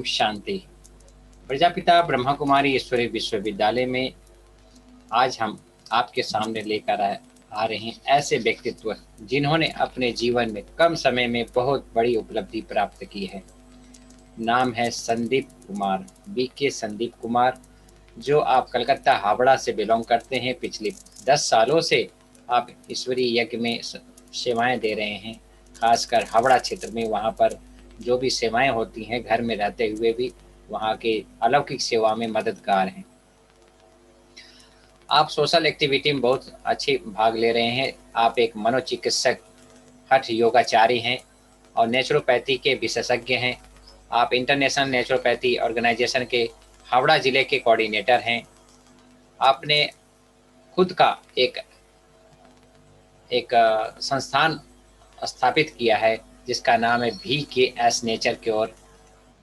ओम शांति। प्रजापिता ब्रह्मा कुमारी ईश्वरी विश्वविद्यालय में आज हम आपके सामने लेकर आ रहे हैं ऐसे व्यक्तित्व जिन्होंने अपने जीवन में कम समय में बहुत बड़ी उपलब्धि प्राप्त की है। नाम है संदीप कुमार, बीके संदीप कुमार, जो आप कलकत्ता हावड़ा से बिलोंग करते हैं। पिछले 10 सालों से आप ईश्वरीय यज्ञ में सेवाएं दे रहे हैं, खासकर हावड़ा क्षेत्र में। वहाँ पर जो भी सेवाएं होती हैं, घर में रहते हुए भी वहाँ के अलौकिक सेवा में मददगार हैं। आप सोशल एक्टिविटी में बहुत अच्छी भाग ले रहे हैं। आप एक मनोचिकित्सक, हठ योगाचारी हैं और नेचुरोपैथी के विशेषज्ञ हैं। आप इंटरनेशनल नेचुरोपैथी ऑर्गेनाइजेशन के हावड़ा जिले के कोऑर्डिनेटर हैं। आपने खुद का एक संस्थान स्थापित किया है जिसका नाम है VKS नेचर क्योर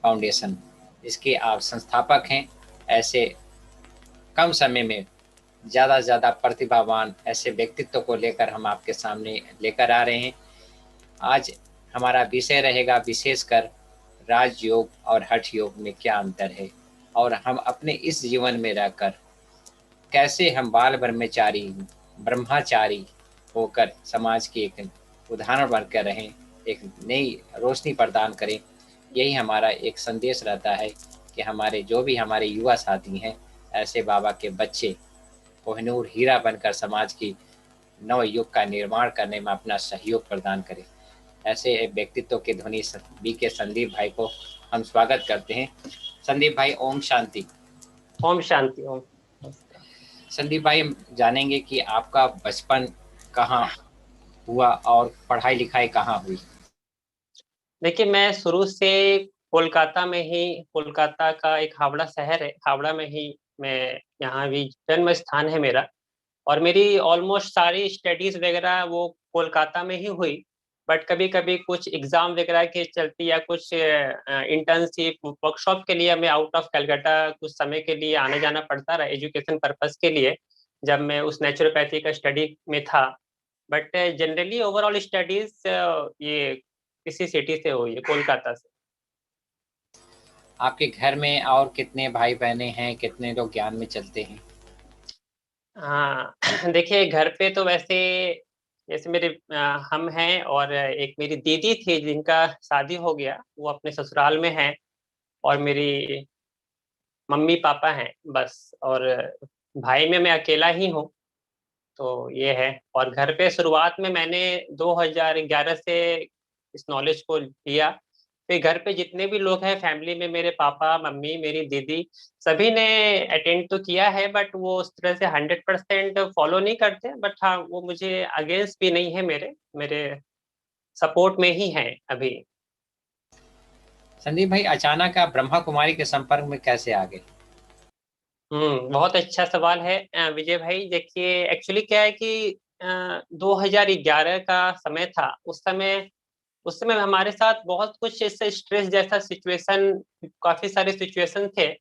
फाउंडेशन। इसके आप संस्थापक हैं। ऐसे कम समय में ज़्यादा से ज़्यादा प्रतिभावान ऐसे व्यक्तित्व को लेकर हम आपके सामने लेकर आ रहे हैं। आज हमारा विषय रहेगा विशेषकर राजयोग और हठ योग में क्या अंतर है, और हम अपने इस जीवन में रहकर कैसे हम बाल ब्रह्मचारी होकर समाज की एक उदाहरण बनकर रहें, एक नई रोशनी प्रदान करें। यही हमारा एक संदेश रहता है कि हमारे जो भी हमारे युवा साथी हैं, ऐसे बाबा के बच्चे कोहिनूर हीरा बनकर समाज की नव युग का निर्माण करने में अपना सहयोग प्रदान करें। ऐसे व्यक्तित्व के धनी बीके संदीप भाई को हम स्वागत करते हैं। संदीप भाई, ओम शांति। ओम शांति। ओम। संदीप भाई, हम जानेंगे कि आपका बचपन कहाँ हुआ और पढ़ाई लिखाई कहाँ हुई। देखिए, मैं शुरू से कोलकाता में ही, कोलकाता का एक हावड़ा शहर है, हावड़ा में ही मैं, यहाँ भी जन्म स्थान है मेरा। और मेरी ऑलमोस्ट सारी स्टडीज वगैरह वो कोलकाता में ही हुई। बट कभी कभी कुछ एग्जाम वगैरह के चलती या कुछ इंटर्नशिप वर्कशॉप के लिए मैं आउट ऑफ कलकत्ता कुछ समय के लिए आने जाना पड़ता रहा, एजुकेशन पर्पस के लिए, जब मैं उस नेचुरोपैथी का स्टडी में था। बट जनरली ओवरऑल स्टडीज ये किसी सिटी से हुई है, कोलकाता से। आपके घर में और कितने भाई बहने हैं, कितने लोग ज्ञान में चलते हैं। हाँ देखिए, घर पे तो वैसे जैसे मेरे हम हैं, और एक मेरी दीदी थी जिनका शादी हो गया, वो अपने ससुराल में है। और मेरी मम्मी पापा हैं बस। और भाई में मैं अकेला ही हूँ। तो ये है। और घर पे शुरुआत में मैंने 2011 से इस नॉलेज को लिया। फिर घर पे जितने भी लोग हैं फैमिली में, मेरे पापा मम्मी मेरी दीदी, सभी ने अटेंड तो किया है। बट वो उस तरह से 100% फॉलो नहीं करते। बट हाँ, वो मुझे अगेंस्ट भी नहीं है, मेरे मेरे सपोर्ट में ही हैं अभी। संदीप भाई, अचानक आप ब्रह्मा कुमारी के संपर्क में कैसे आ गए। बहुत अच्छा सवाल है विजय भाई। देखिए, एक्चुअली क्या है कि 2011 का समय था। उस समय हमारे साथ बहुत कुछ ऐसे स्ट्रेस जैसा सिचुएशन, काफी सारे सिचुएशन थे।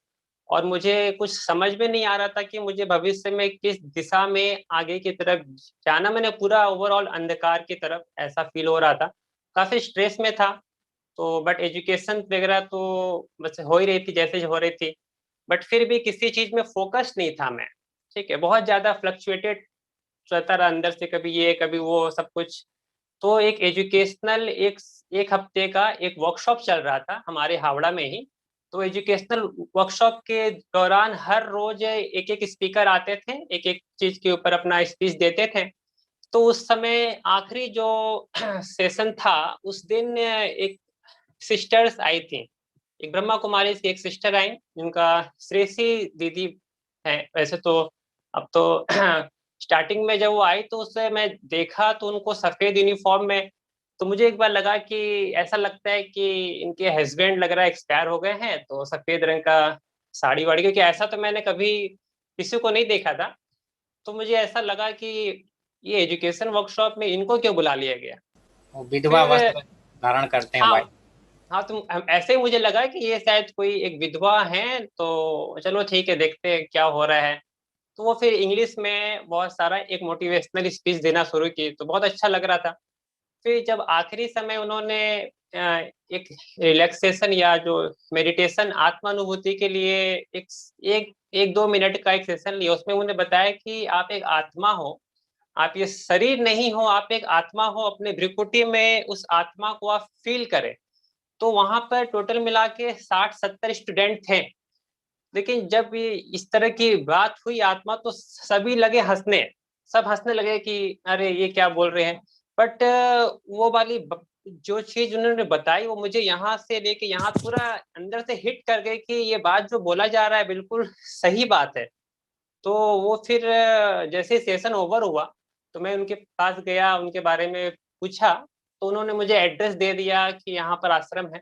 और मुझे कुछ समझ में नहीं आ रहा था कि मुझे भविष्य में किस दिशा में आगे की तरफ जाना। मैंने पूरा ओवरऑल अंधकार की तरफ ऐसा फील हो रहा था, काफी स्ट्रेस में था। तो बट एजुकेशन वगैरह तो बस हो ही रही थी जैसे हो रही थी। बट फिर भी किसी चीज में फोकस नहीं था मैं। ठीक है, बहुत ज्यादा फ्लक्चुएटेड रहता रहा अंदर से, कभी ये कभी वो सब कुछ। तो एक एजुकेशनल एक हफ्ते का एक वर्कशॉप चल रहा था हमारे हावड़ा में ही। तो एजुकेशनल वर्कशॉप के दौरान हर रोज एक एक स्पीकर आते थे, एक एक चीज के ऊपर अपना स्पीच देते थे। तो उस समय आखिरी जो सेशन था, उस दिन एक सिस्टर्स आई थी। एक ब्रह्मा कुमारी की एक सिस्टर आई, जिनका श्रेयसी दीदी है वैसे तो। अब तो स्टार्टिंग में जब वो आई तो उससे मैं देखा तो उनको सफेद यूनिफॉर्म में। तो मुझे एक बार लगा कि ऐसा लगता है कि इनके हस्बैंड लग रहा है एक्सपायर हो गए हैं, तो सफेद रंग का साड़ी वाड़ी, क्योंकि ऐसा तो मैंने कभी किसी को नहीं देखा था। तो मुझे ऐसा लगा कि ये एजुकेशन वर्कशॉप में इनको क्यों बुला लिया गया। वो विधवा फिर वस्त्र धारण करते हैं, हाँ, वाइट। हाँ, तुम ऐसे ही मुझे लगा कि ये शायद कोई एक विधवा है, तो चलो ठीक है, देखते हैं क्या हो रहा है। तो वो फिर इंग्लिश में बहुत सारा एक मोटिवेशनल स्पीच देना शुरू की, तो बहुत अच्छा लग रहा था। फिर जब आखिरी समय उन्होंने एक रिलैक्सेशन या जो मेडिटेशन आत्मानुभूति के लिए एक एक एक 2 मिनट का एक सेशन लिया, उसमें उन्होंने बताया कि आप एक आत्मा हो, आप ये शरीर नहीं हो, आप एक आत्मा हो, अपने भ्रिकुटी में उस आत्मा को आप फील करें। तो वहां पर टोटल मिला के 60-70 स्टूडेंट थे। लेकिन जब ये इस तरह की बात हुई आत्मा, तो सभी लगे हंसने, सब हंसने लगे कि अरे ये क्या बोल रहे हैं। बट वो वाली जो चीज उन्होंने बताई, वो मुझे यहाँ से लेके यहाँ पूरा अंदर से हिट कर गई कि ये बात जो बोला जा रहा है बिल्कुल सही बात है। तो वो फिर जैसे सेशन ओवर हुआ, तो मैं उनके पास गया, उनके बारे में पूछा, तो उन्होंने मुझे एड्रेस दे दिया कि यहाँ पर आश्रम है।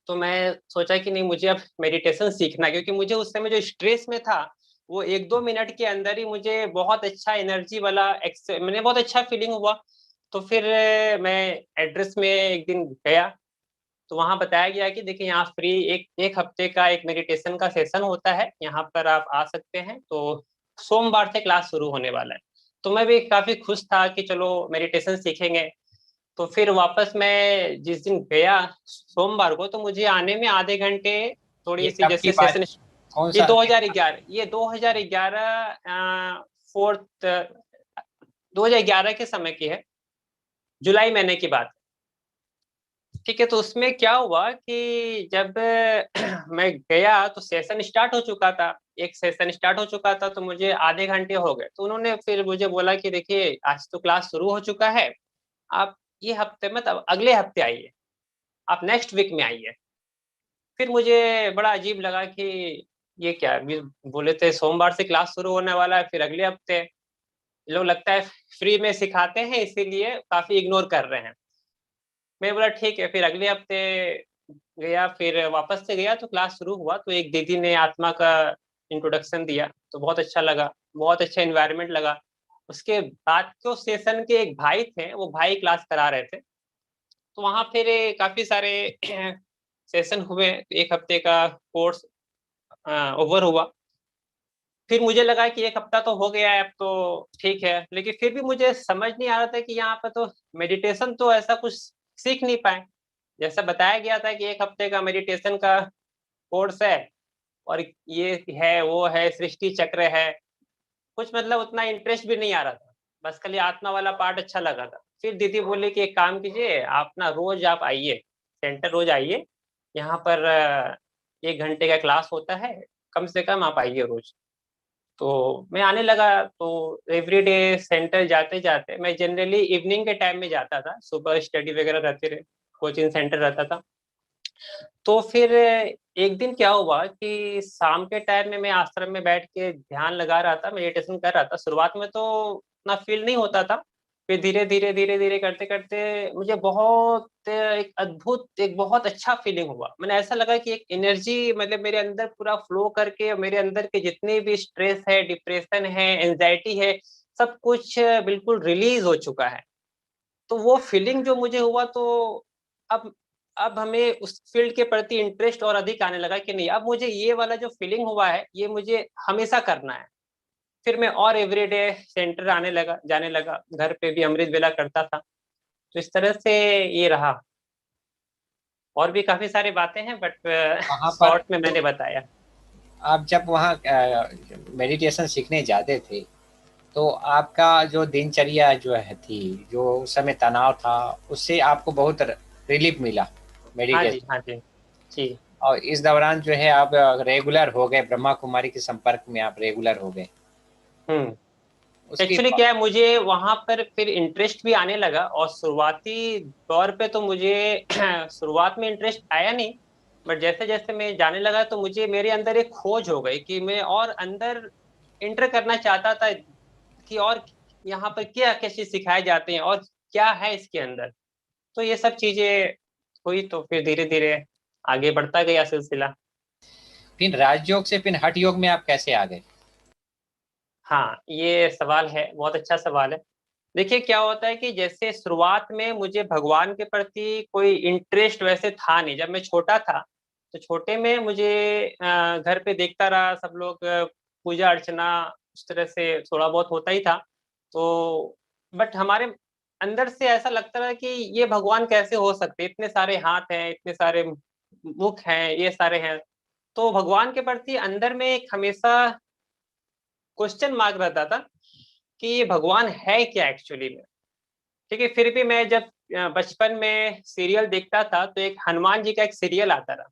तो मैं सोचा कि नहीं, मुझे अब मेडिटेशन सीखना है, क्योंकि मुझे उस समय जो स्ट्रेस में था, वो 1-2 मिनट के अंदर ही मुझे बहुत अच्छा एनर्जी वाला मैंने बहुत अच्छा फीलिंग हुआ। तो फिर मैं एड्रेस में एक दिन गया, तो वहां बताया गया कि देखिए यहाँ फ्री एक एक हफ्ते का एक मेडिटेशन का सेशन होता है, यहाँ पर आप आ सकते हैं। तो सोमवार से क्लास शुरू होने वाला है। तो मैं भी काफी खुश था कि चलो मेडिटेशन सीखेंगे। तो फिर वापस मैं जिस दिन गया सोमवार को, तो मुझे आने में आधे घंटे ये थोड़ी सी कब की जैसे बात, सेशन। कौन ये सा? 2011, ये 2011 फोर्थ 2011 के समय की है, जुलाई महीने की बात। ठीक है, तो उसमें क्या हुआ कि जब मैं गया तो सेशन स्टार्ट हो चुका था, एक सेशन स्टार्ट हो चुका था, तो मुझे आधे घंटे हो गए। तो उन्होंने फिर मुझे बोला कि देखिए आज तो क्लास शुरू हो चुका है, आप ये हफ्ते में, तब अगले हफ्ते आइए, आप नेक्स्ट वीक में आइए। फिर मुझे बड़ा अजीब लगा कि ये क्या, अभी बोले थे सोमवार से क्लास शुरू होने वाला है, फिर अगले हफ्ते। लोग लगता है फ्री में सिखाते हैं, इसीलिए काफी इग्नोर कर रहे हैं। मैं बोला ठीक है, फिर अगले हफ्ते गया, फिर वापस से गया तो क्लास शुरू हुआ, तो एक दीदी ने आत्मा का इंट्रोडक्शन दिया, तो बहुत अच्छा लगा, बहुत अच्छा एनवायरनमेंट लगा। उसके बाद तो सेशन के एक भाई थे, वो भाई क्लास करा रहे थे। तो वहाँ फिर काफी सारे सेशन हुए, एक हफ्ते का कोर्स ओवर हुआ। फिर मुझे लगा कि एक हफ्ता तो हो गया है, अब तो ठीक है। लेकिन फिर भी मुझे समझ नहीं आ रहा था कि यहाँ पर तो मेडिटेशन तो ऐसा कुछ सीख नहीं पाए। जैसा बताया गया था कि एक हफ्ते का मेडिटेशन का कोर्स है, और ये है वो है, सृष्टि चक्र है, कुछ मतलब उतना इंटरेस्ट भी नहीं आ रहा था। बस खाली आत्मा वाला पार्ट अच्छा लगा था। फिर दीदी बोली कि एक काम कीजिए, आप ना रोज आप आइए, सेंटर रोज आइए, यहाँ पर 1 घंटे का क्लास होता है, कम से कम आप आइए रोज। तो मैं आने लगा, तो एवरीडे सेंटर जाते जाते, मैं जनरली इवनिंग के टाइम में जाता था, सुबह स्टडी वगैरह रहते रहे, कोचिंग सेंटर रहता था। तो फिर एक दिन क्या हुआ कि शाम के टाइम में मैं आश्रम में बैठ के ध्यान लगा रहा था, मेडिटेशन कर रहा था। शुरुआत में तो उतना फील नहीं होता था, फिर धीरे धीरे करते करते मुझे बहुत एक अद्भुत, एक बहुत अच्छा फीलिंग हुआ। मैंने ऐसा लगा कि एक एनर्जी मतलब मेरे अंदर पूरा फ्लो करके, मेरे अंदर के जितने भी स्ट्रेस है, डिप्रेशन है, एंजाइटी है, सब कुछ बिल्कुल रिलीज हो चुका है। तो वो फीलिंग जो मुझे हुआ, तो अब अब हमें उस फील्ड के प्रति इंटरेस्ट और अधिक आने लगा कि नहीं, अब मुझे ये वाला जो फीलिंग हुआ है, ये मुझे हमेशा करना है। फिर मैं और एवरीडे सेंटर आने लगा, जाने लगा, घर पे भी अमृत वेला करता था। तो इस तरह से ये रहा। और भी काफी सारी बातें हैं, बट वहाँ पर शॉर्ट में तो मैंने बताया। आप जब वहाँ मेडिटेशन सीखने जाते थे, तो आपका जो दिनचर्या जो है थी, जो उस समय तनाव था, उससे आपको बहुत रिलीफ मिला हाँ जी, मेडिटेशन। हाँ जी। जी। और इस दौरान जो है आप रेगुलर हो गए, ब्रह्मा कुमारी के संपर्क में आप रेगुलर हो गए। हम्म। उसके एक्चुअली क्या है, मुझे वहां पर फिर इंटरेस्ट भी आने लगा, और शुरुआती दौर पे तो मुझे शुरुआत में इंटरेस्ट आया नहीं। बट जैसे जैसे मैं जाने लगा, तो मुझे मेरे अंदर एक खोज हो गई कि मैं और अंदर इंटर करना चाहता था, कि और यहाँ पर क्या क्या चीज सिखाए जाते हैं, और क्या है इसके अंदर। तो ये सब चीजें हुई, तो फिर धीरे धीरे आगे बढ़ता गया सिलसिला। फिर राजयोग से फिर हठ योग में आप कैसे आ गए? हाँ, ये सवाल है, बहुत अच्छा सवाल है। देखिए क्या होता है कि जैसे शुरुआत में मुझे भगवान के प्रति कोई इंटरेस्ट वैसे था नहीं। जब मैं छोटा था, तो छोटे में मुझे घर पे देखता रहा, सब लोग पूजा अर्चना उस तरह से थोड़ा बहुत होता ही था। तो बट हमारे अंदर से ऐसा लगता है कि ये भगवान कैसे हो सकते, इतने सारे हाथ हैं, इतने सारे मुख हैं, ये सारे हैं। तो भगवान के प्रति अंदर में एक हमेशा क्वेश्चन मार्क रहता था कि ये भगवान है क्या एक्चुअली में। ठीक है, फिर भी मैं जब बचपन में सीरियल देखता था तो एक हनुमान जी का एक सीरियल आता था।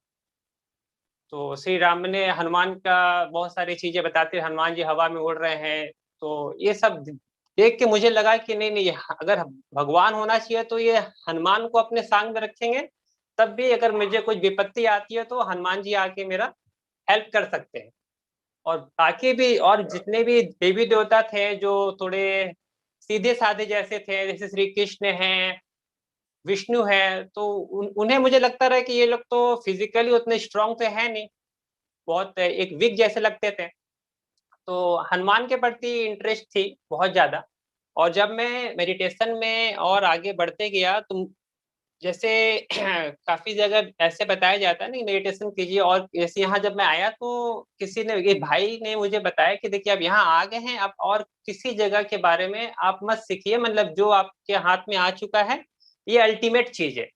तो श्री राम ने हनुमान का बहुत सारी चीजें बताते, हनुमान जी हवा में उड़ रहे हैं। तो ये सब देख के मुझे लगा कि नहीं नहीं, अगर भगवान होना चाहिए तो ये हनुमान को अपने संग में रखेंगे, तब भी अगर मुझे कुछ विपत्ति आती है तो हनुमान जी आके मेरा हेल्प कर सकते हैं। और बाकी भी और जितने भी देवी देवता थे जो थोड़े सीधे साधे जैसे थे, जैसे श्री कृष्ण हैं, विष्णु है, तो उन्हें मुझे लगता रहा कि ये लोग तो फिजिकली उतने स्ट्रांग तो है नहीं, बहुत एक वीक जैसे लगते थे। तो हनुमान के प्रति इंटरेस्ट थी बहुत ज्यादा। और जब मैं मेडिटेशन में और आगे बढ़ते गया तो जैसे काफी जगह ऐसे बताया जाता है ना मेडिटेशन कीजिए, और जैसे यहाँ जब मैं आया तो किसी ने, एक भाई ने मुझे बताया कि देखिए आप यहाँ आ गए हैं, आप और किसी जगह के बारे में आप मत सीखिए, मतलब जो आपके हाथ में आ चुका है ये अल्टीमेट चीज है।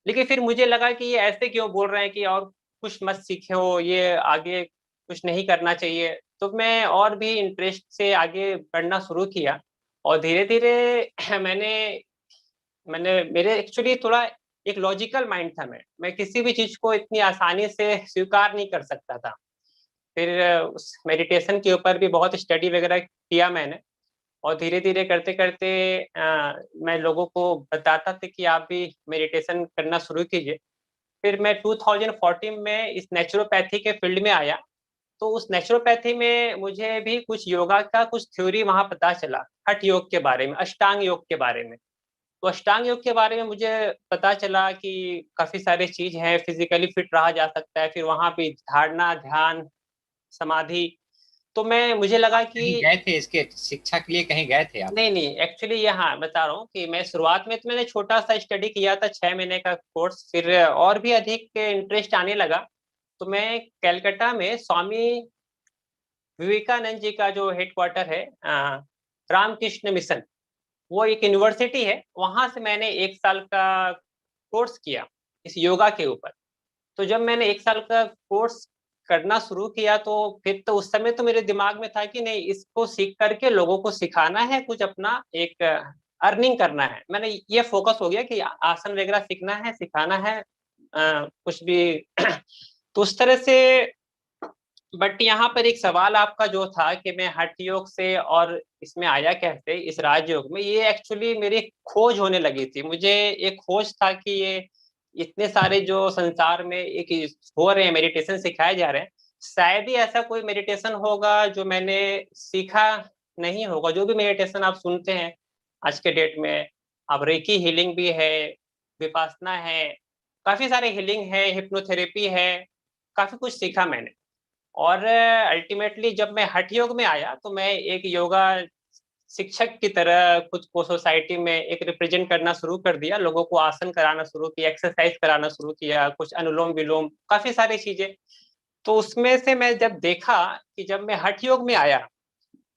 लेकिन फिर मुझे लगा कि ये ऐसे क्यों बोल रहे हैं कि और कुछ मत सीखे हो, ये आगे कुछ नहीं करना चाहिए। तो मैं और भी इंटरेस्ट से आगे बढ़ना शुरू किया। और धीरे धीरे मैंने मैंने मेरे एक्चुअली थोड़ा एक लॉजिकल माइंड था, मैं किसी भी चीज को इतनी आसानी से स्वीकार नहीं कर सकता था। फिर उस मेडिटेशन के ऊपर भी बहुत स्टडी वगैरह किया मैंने। और धीरे धीरे करते करते मैं लोगों को बताता था कि आप भी मेडिटेशन करना शुरू कीजिए। फिर मैं 2014 में इस नेचुरोपैथी के फील्ड में आया। तो उस नेचुरोपैथी में मुझे भी कुछ योगा का कुछ थ्योरी वहां पता चला, हठ योग के बारे में, अष्टांग योग के बारे में। तो अष्टांग योग के बारे में मुझे पता चला कि काफी सारी चीज है, फिजिकली फिट रहा जा सकता है, फिर वहां पे धारणा, ध्यान, समाधि। तो मैं मुझे लगा आप कहीं कि गए थे इसके शिक्षा के लिए, कहीं गए थे आप? नहीं नहीं, एक्चुअली ये हाँ बता रहा हूँ कि मैं शुरुआत में तो मैंने छोटा सा स्टडी किया था, 6 महीने का कोर्स। फिर और भी अधिक इंटरेस्ट आने लगा। तो मैं कलकत्ता में स्वामी विवेकानंद जी का जो हेडक्वार्टर है, रामकृष्ण मिशन, वो एक यूनिवर्सिटी है, वहां से मैंने 1 साल का कोर्स किया इस योगा के ऊपर। तो जब मैंने 1 साल का कोर्स करना शुरू किया तो फिर तो उस समय तो मेरे दिमाग में था कि नहीं, इसको सीख करके लोगों को सिखाना है, कुछ अपना एक अर्निंग करना है। मैंने ये फोकस हो गया कि आसन वगैरह सीखना है, सिखाना है, कुछ भी तो उस तरह से। बट यहाँ पर एक सवाल आपका जो था कि मैं हठ योग से और इसमें आया कैसे, इस राजयोग में, ये एक्चुअली मेरी खोज होने लगी थी। मुझे एक खोज था कि ये इतने सारे जो संसार में एक हो रहे हैं, मेडिटेशन सिखाए जा रहे हैं, शायद ही ऐसा कोई मेडिटेशन होगा जो मैंने सीखा नहीं होगा। जो भी मेडिटेशन आप सुनते हैं आज के डेट में, अब रेकी हीलिंग भी है, विपासना है, काफी सारे हीलिंग है, हिप्नोथेरेपी है, काफी कुछ सीखा मैंने। और अल्टीमेटली जब मैं हठ योग में आया तो मैं एक योगा शिक्षक की तरह खुद को सोसाइटी में एक रिप्रेजेंट करना शुरू कर दिया, लोगों को आसन कराना शुरू किया, एक्सरसाइज कराना शुरू किया, कुछ अनुलोम विलोम, काफी सारी चीजें। तो उसमें से मैं जब देखा कि जब मैं हठ योग में आया,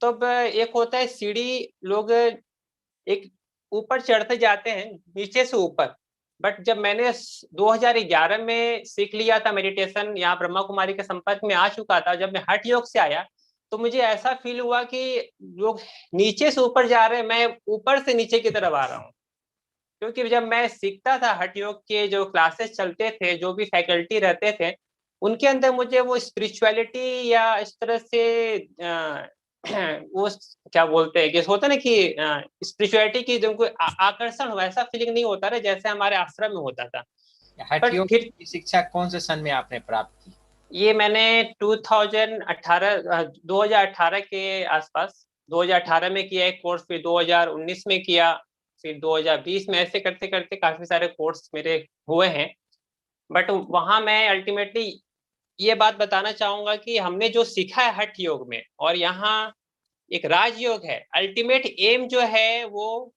तब एक होता है सीढ़ी, लोग एक ऊपर चढ़ते जाते हैं नीचे से ऊपर। बट जब मैंने 2011 में सीख लिया था मेडिटेशन, यहाँ ब्रह्मा कुमारी के संपर्क में आ चुका था, जब मैं हठ योग से आया तो मुझे ऐसा फील हुआ कि लोग नीचे से ऊपर जा रहे हैं, मैं ऊपर से नीचे की तरफ आ रहा हूँ। क्योंकि जब मैं सीखता था हठ योग के जो क्लासेस चलते थे, जो भी फैकल्टी रहते थे, उनके अंदर मुझे वो स्पिरिचुअलिटी या इस तरह से वो क्या बोलते हैं कि होता ना कि स्पिरिचुअलिटी की जो कोई आकर्षण हो, ऐसा फीलिंग नहीं होता रहा जैसे हमारे आश्रम में होता था। हठ बट योग फिर की शिक्षा कौन से सन में आपने प्राप्त की? ये मैंने 2018 के आसपास, 2018 में किया एक कोर्स, फिर 2019 में किया, फिर 2020 में, ऐसे करते करते काफी सारे कोर्स मेरे हुए हैं। बट वहां मैं अल्टीमेटली ये बात बताना चाहूंगा कि हमने जो सीखा है हठ योग में और यहाँ एक राजयोग है, अल्टीमेट एम जो है वो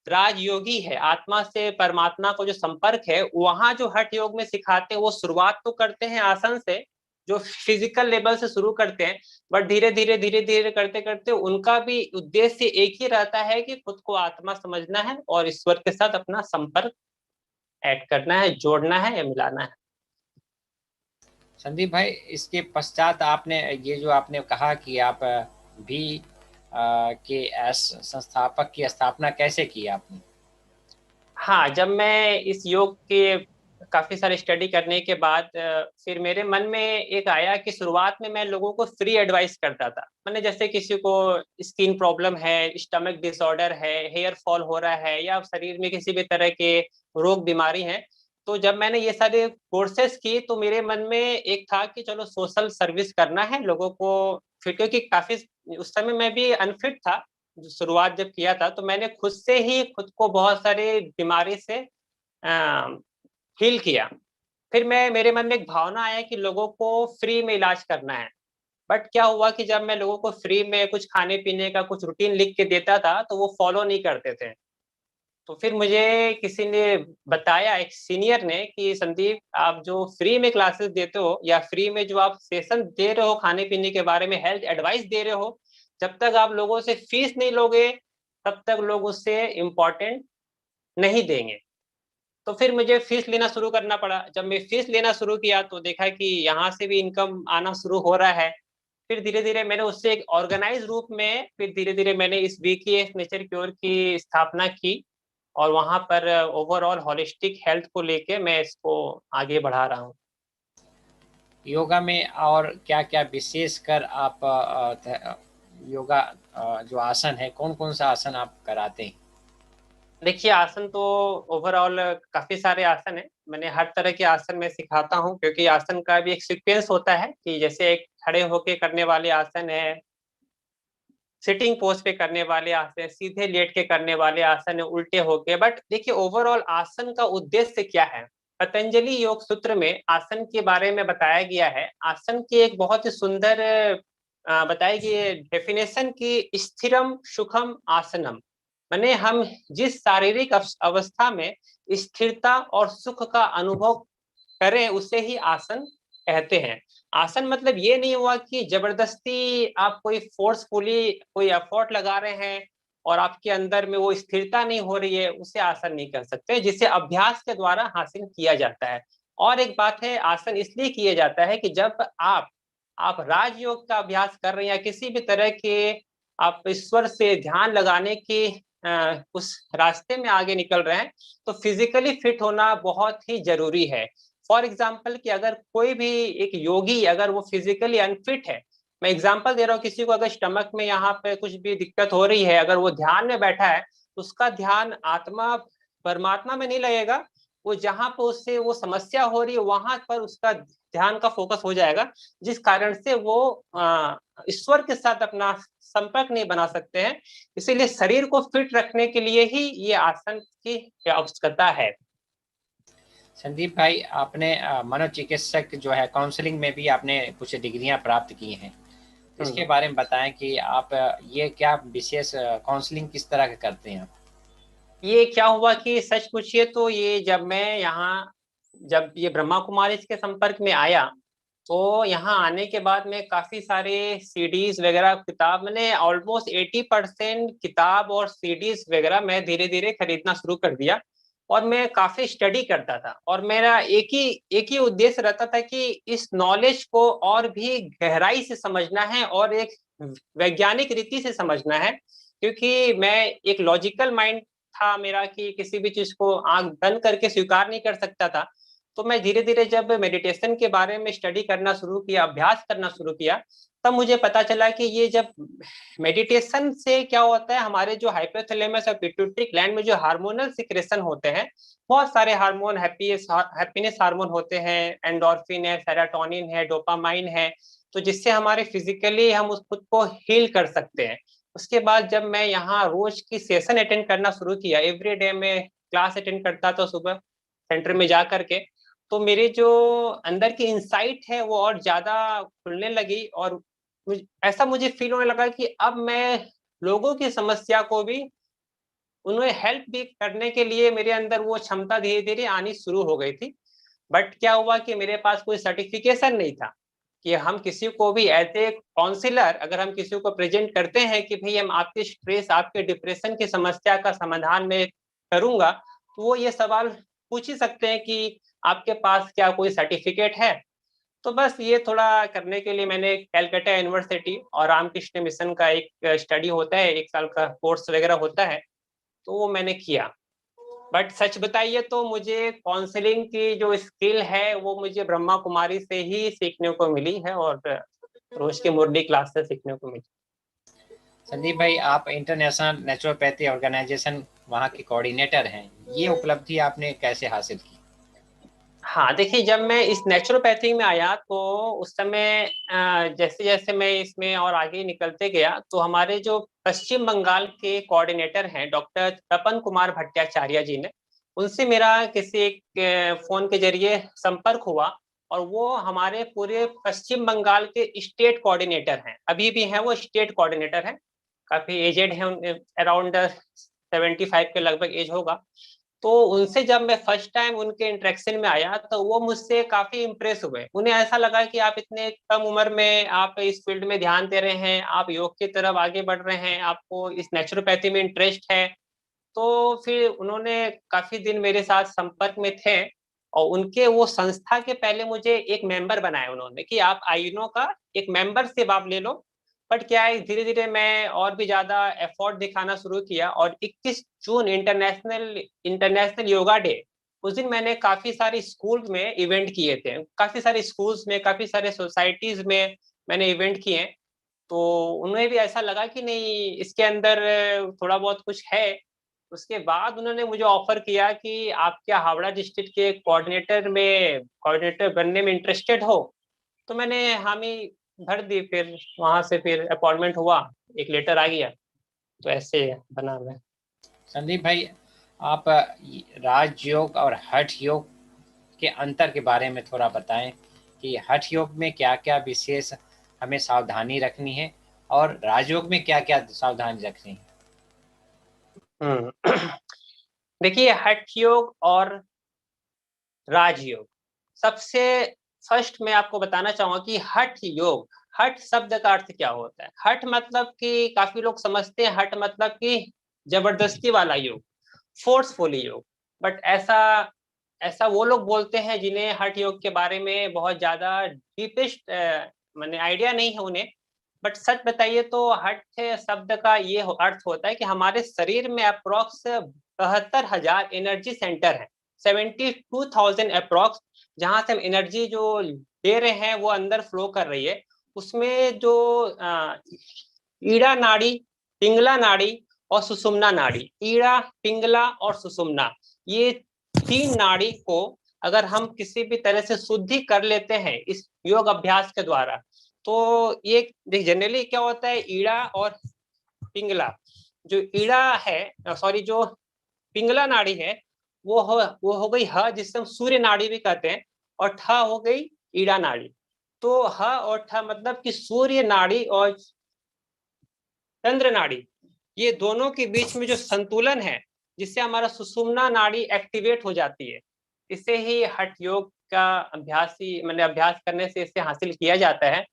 राजयोगी है, आत्मा से परमात्मा को जो संपर्क है, वहां जो हठ योग में सिखाते हैं वो शुरुआत तो करते हैं आसन से, जो फिजिकल लेवल से शुरू करते हैं, बट धीरे धीरे करते करते उनका भी उद्देश्य एक ही रहता है कि खुद को आत्मा समझना है और ईश्वर के साथ अपना संपर्क ऐड करना है, जोड़ना है या मिलाना है। संदीप भाई, इसके पश्चात आपने ये जो आपने कहा कि आप भी के एस संस्थापक की स्थापना कैसे की आपने? हाँ, जब मैं इस योग के काफी सारे स्टडी करने के बाद फिर मेरे मन में एक आया कि शुरुआत में मैं लोगों को फ्री एडवाइस करता था। मैंने जैसे किसी को स्किन प्रॉब्लम है, स्टमक डिसऑर्डर है, हेयर फॉल हो रहा है, या शरीर में किसी भी तरह के रोग बीमारी है, तो जब मैंने ये सारे कोर्सेस किए तो मेरे मन में एक था कि चलो सोशल सर्विस करना है लोगों को। फिर क्योंकि काफी उस समय मैं भी अनफिट था, जो शुरुआत जब किया था, तो मैंने खुद से ही खुद को बहुत सारे बीमारी से हील किया। फिर मैं मेरे मन में एक भावना आया कि लोगों को फ्री में इलाज करना है। बट क्या हुआ कि जब मैं लोगों को फ्री में कुछ खाने पीने का कुछ रूटीन लिख के देता था तो वो फॉलो नहीं करते थे। तो फिर मुझे किसी ने बताया, एक सीनियर ने, कि संदीप, आप जो फ्री में क्लासेस देते हो या फ्री में जो आप सेशन दे रहे हो खाने पीने के बारे में हेल्थ एडवाइस दे रहे हो, जब तक आप लोगों से फीस नहीं लोगे तब तक लोग उससे इम्पोर्टेंट नहीं देंगे। तो फिर मुझे फीस लेना शुरू करना पड़ा। जब मैं फीस लेना शुरू किया तो देखा कि यहाँ से भी इनकम आना शुरू हो रहा है। फिर धीरे धीरे मैंने उससे एक ऑर्गेनाइज रूप में फिर धीरे धीरे मैंने इस वीकेएस नेचर क्योर की स्थापना की, और वहां पर ओवरऑल होलिस्टिक हेल्थ को लेके मैं इसको आगे बढ़ा रहा हूँ। योगा में और क्या-क्या विशेष कर आप योगा जो आसन है, कौन-कौन सा आसन आप कराते हैं? देखिए, आसन तो ओवरऑल काफी सारे आसन है। मैंने हर तरह के आसन में सिखाता हूँ, क्योंकि आसन का भी एक सीक्वेंस होता है कि जैसे एक खड़े होके करने वाले आसन है, सिटिंग पोज पे करने वाले आसन, सीधे लेट के करने वाले आसन है, उल्टे होके। बट देखिए, ओवरऑल आसन का उद्देश्य क्या है? पतंजलि योग सूत्र में आसन के बारे में बताया गया है। आसन की एक बहुत ही सुंदर बताई गई डेफिनेशन की, स्थिरम सुखम आसनम। माने हम जिस शारीरिक अवस्था में स्थिरता और सुख का अनुभव करें उसे ही आसन कहते हैं। आसन मतलब ये नहीं हुआ कि जबरदस्ती आप कोई फोर्सफुली कोई एफर्ट लगा रहे हैं और आपके अंदर में वो स्थिरता नहीं हो रही है, उसे आसन नहीं कर सकते, जिसे अभ्यास के द्वारा हासिल किया जाता है। और एक बात है, आसन इसलिए किया जाता है कि जब आप राजयोग का अभ्यास कर रहे हैं या किसी भी तरह के आप ईश्वर से ध्यान लगाने के उस रास्ते में आगे निकल रहे हैं, तो फिजिकली फिट होना बहुत ही जरूरी है। फॉर एग्जाम्पल कि अगर कोई भी एक योगी अगर वो फिजिकली अनफिट है, मैं एग्जाम्पल दे रहा हूँ, किसी को अगर स्टमक में यहाँ पे कुछ भी दिक्कत हो रही है, अगर वो ध्यान में बैठा है तो उसका ध्यान आत्मा परमात्मा में नहीं लगेगा। वो जहां पर उससे वो समस्या हो रही है वहां पर उसका ध्यान का फोकस हो जाएगा, जिस कारण से वो ईश्वर के साथ अपना संपर्क नहीं बना सकते हैं। इसीलिए शरीर को फिट रखने के लिए ही ये आसन की आवश्यकता है। संदीप भाई, आपने मनोचिकित्सक जो है काउंसलिंग में भी आपने कुछ डिग्रियां प्राप्त की हैं। तो इसके बारे में बताएं कि आप ये क्या विशेष काउंसलिंग किस तरह के करते हैं आप? ये क्या हुआ कि सच पूछिए तो ये जब मैं यहाँ जब ये ब्रह्मा कुमारी के संपर्क में आया, तो यहाँ आने के बाद में काफी सारे सीडीज वगैरह किताब, मैंने ऑलमोस्ट 80% किताब और सीडीज वगैरह मैं धीरे धीरे खरीदना शुरू कर दिया। और मैं काफी स्टडी करता था, और मेरा एक ही उद्देश्य रहता था कि इस नॉलेज को और भी गहराई से समझना है और एक वैज्ञानिक रीति से समझना है। क्योंकि मैं एक लॉजिकल माइंड था मेरा कि किसी भी चीज को आंख बंद करके स्वीकार नहीं कर सकता था। तो मैं धीरे धीरे जब मेडिटेशन के बारे में स्टडी करना शुरू किया, अभ्यास करना शुरू किया, तब मुझे पता चला कि ये जब मेडिटेशन से क्या होता है, हमारे जो हाइपोथैलेमस और पिट्यूटरी ग्लैंड में जो हार्मोनल सिक्रेशन होते हैं, बहुत सारे हार्मोन, हैप्पीनेस हार्मोन होते हैं, एंडोर्फिन है, सेरोटोनिन है, डोपामाइन है, तो जिससे हमारे फिजिकली हम उस खुद को हील कर सकते हैं। उसके बाद जब मैं यहाँ रोज की सेशन अटेंड करना शुरू किया, एवरी डे में क्लास अटेंड करता था सुबह सेंटर में जा करके, तो मेरे जो अंदर की इंसाइट है वो और ज्यादा खुलने लगी। और ऐसा मुझे फील होने लगा कि अब मैं लोगों की समस्या को भी उन्हें हेल्प भी करने के लिए मेरे अंदर वो क्षमता धीरे धीरे आनी शुरू हो गई थी। बट क्या हुआ कि मेरे पास कोई सर्टिफिकेशन नहीं था। कि हम किसी को भी एज ए काउंसलर अगर हम किसी को प्रेजेंट करते हैं कि भाई हम आपके स्ट्रेस, आपके डिप्रेशन की समस्या का समाधान में करूंगा, तो वो ये सवाल पूछ ही सकते हैं कि आपके पास क्या कोई सर्टिफिकेट है। तो बस ये थोड़ा करने के लिए मैंने कैलकाटा यूनिवर्सिटी और रामकृष्ण मिशन का एक स्टडी होता है, 1 साल का कोर्स वगैरह होता है, तो वो मैंने किया। बट सच बताइए तो मुझे काउंसलिंग की जो स्किल है वो मुझे ब्रह्मा कुमारी से ही सीखने को मिली है और रोज के मुरली क्लास से सीखने को मिली। संदीप भाई, आप इंटरनेशनल नेचुरोपैथी ऑर्गेनाइजेशन वहाँ के कोऑर्डिनेटर हैं। ये उपलब्धि आपने कैसे हासिल की? हाँ देखिए, जब मैं इस नेचुरोपैथी में आया तो उस समय जैसे जैसे मैं इसमें और आगे निकलते गया तो हमारे जो पश्चिम बंगाल के कोऑर्डिनेटर हैं डॉक्टर तपन कुमार भट्टाचार्य जी ने, उनसे मेरा किसी एक फोन के जरिए संपर्क हुआ और वो हमारे पूरे पश्चिम बंगाल के स्टेट कोऑर्डिनेटर हैं, अभी भी हैं, वो स्टेट कोऑर्डिनेटर हैं, काफी एजेड हैं, अराउंड 75 के लगभग एज होगा। तो उनसे जब मैं फर्स्ट टाइम उनके इंटरेक्शन में आया तो वो मुझसे काफी इम्प्रेस हुए। उन्हें ऐसा लगा कि आप इतने कम उम्र में आप इस फील्ड में ध्यान दे रहे हैं, आप योग की तरफ आगे बढ़ रहे हैं, आपको इस नेचुरोपैथी में इंटरेस्ट है। तो फिर उन्होंने काफी दिन मेरे साथ संपर्क में थे और उनके वो संस्था के पहले मुझे एक मेंबर बनाया उन्होंने कि आप आईनो का एक मेंबरशिप आप ले लो। बट क्या है, धीरे धीरे मैं और भी ज्यादा एफर्ट दिखाना शुरू किया और 21 जून इंटरनेशनल इंटरनेशनल योगा डे, उस दिन मैंने काफी सारे स्कूल में इवेंट किए थे, काफी सारे स्कूल्स में, काफी सारे सोसाइटीज में मैंने इवेंट किए। तो उन्हें भी ऐसा लगा कि नहीं, इसके अंदर थोड़ा बहुत कुछ है। उसके बाद उन्होंने मुझे ऑफर किया कि आप क्या हावड़ा डिस्ट्रिक्ट के कोऑर्डिनेटर बनने में इंटरेस्टेड हो। तो मैंने हामी भर दी, फिर वहां से फिर अपॉइंटमेंट हुआ, एक लेटर आ गया, तो ऐसे बना मैं। संदीप भाई, आप राजयोग और हठ योग के अंतर के बारे में थोड़ा बताएं कि हठ योग में क्या-क्या विशेष हमें सावधानी रखनी है और राजयोग में क्या-क्या सावधानी रखनी है? देखिए, हठ योग और राजयोग, सबसे फर्स्ट मैं आपको बताना चाहूंगा कि हठ योग, हठ शब्द का अर्थ क्या होता है। हठ मतलब कि काफी लोग समझते हैं हठ मतलब कि जबरदस्ती वाला योग, फोर्सफुली योग। बट ऐसा ऐसा वो लोग बोलते हैं जिन्हें हठ योग के बारे में बहुत ज्यादा डीपेस्ट मैंने आइडिया नहीं है उन्हें। बट सच बताइए तो हठ शब्द का ये अर्थ होता है कि हमारे शरीर में अप्रोक्स 72,000 एनर्जी सेंटर है, 72,000 अप्रोक्स, जहां से हम एनर्जी जो दे रहे हैं वो अंदर फ्लो कर रही है। उसमें जो ईड़ा नाड़ी, पिंगला नाड़ी और सुषुम्ना नाड़ी, ईड़ा, पिंगला और सुषुम्ना, ये 3 नाड़ी को अगर हम किसी भी तरह से शुद्धि कर लेते हैं इस योग अभ्यास के द्वारा, तो ये जनरली क्या होता है, ईड़ा और पिंगला, जो ईड़ा है सॉरी जो पिंगला नाड़ी है वो हो गई ह, जिससे हम सूर्य नाड़ी भी कहते हैं, और ठ हो गई ईड़ा नाड़ी। तो ह और ठ मतलब कि सूर्य नाड़ी और चंद्र नाड़ी, ये दोनों के बीच में जो संतुलन है, जिससे हमारा सुषुम्ना नाड़ी एक्टिवेट हो जाती है, इसे ही हठ योग का अभ्यास ही मैंने अभ्यास करने से इसे हासिल किया जाता है।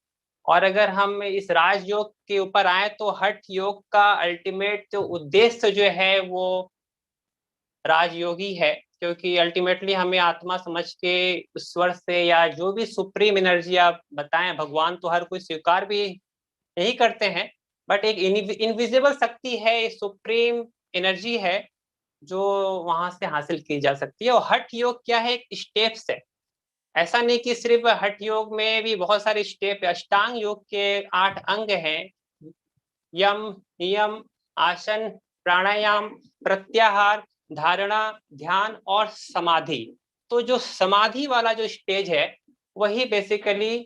और अगर हम इस राजयोग के ऊपर आए तो हठ योग का अल्टीमेट जो उद्देश्य जो है वो राजयोगी है, क्योंकि अल्टीमेटली हमें आत्मा समझ के ईश्वर से या जो भी सुप्रीम एनर्जी आप बताएं, भगवान तो हर कोई स्वीकार भी यही करते हैं, बट एक इनविजिबल शक्ति है, सुप्रीम एनर्जी है जो वहां से हासिल की जा सकती है। और हठ योग क्या है, एक स्टेप्स है। ऐसा नहीं कि सिर्फ हठ योग में भी बहुत सारे स्टेप है, अष्टांग योग के 8 अंग हैं, यम, नियम, आसन, प्राणायाम, प्रत्याहार, धारणा, ध्यान और समाधि। तो जो समाधि वाला जो स्टेज है वही बेसिकली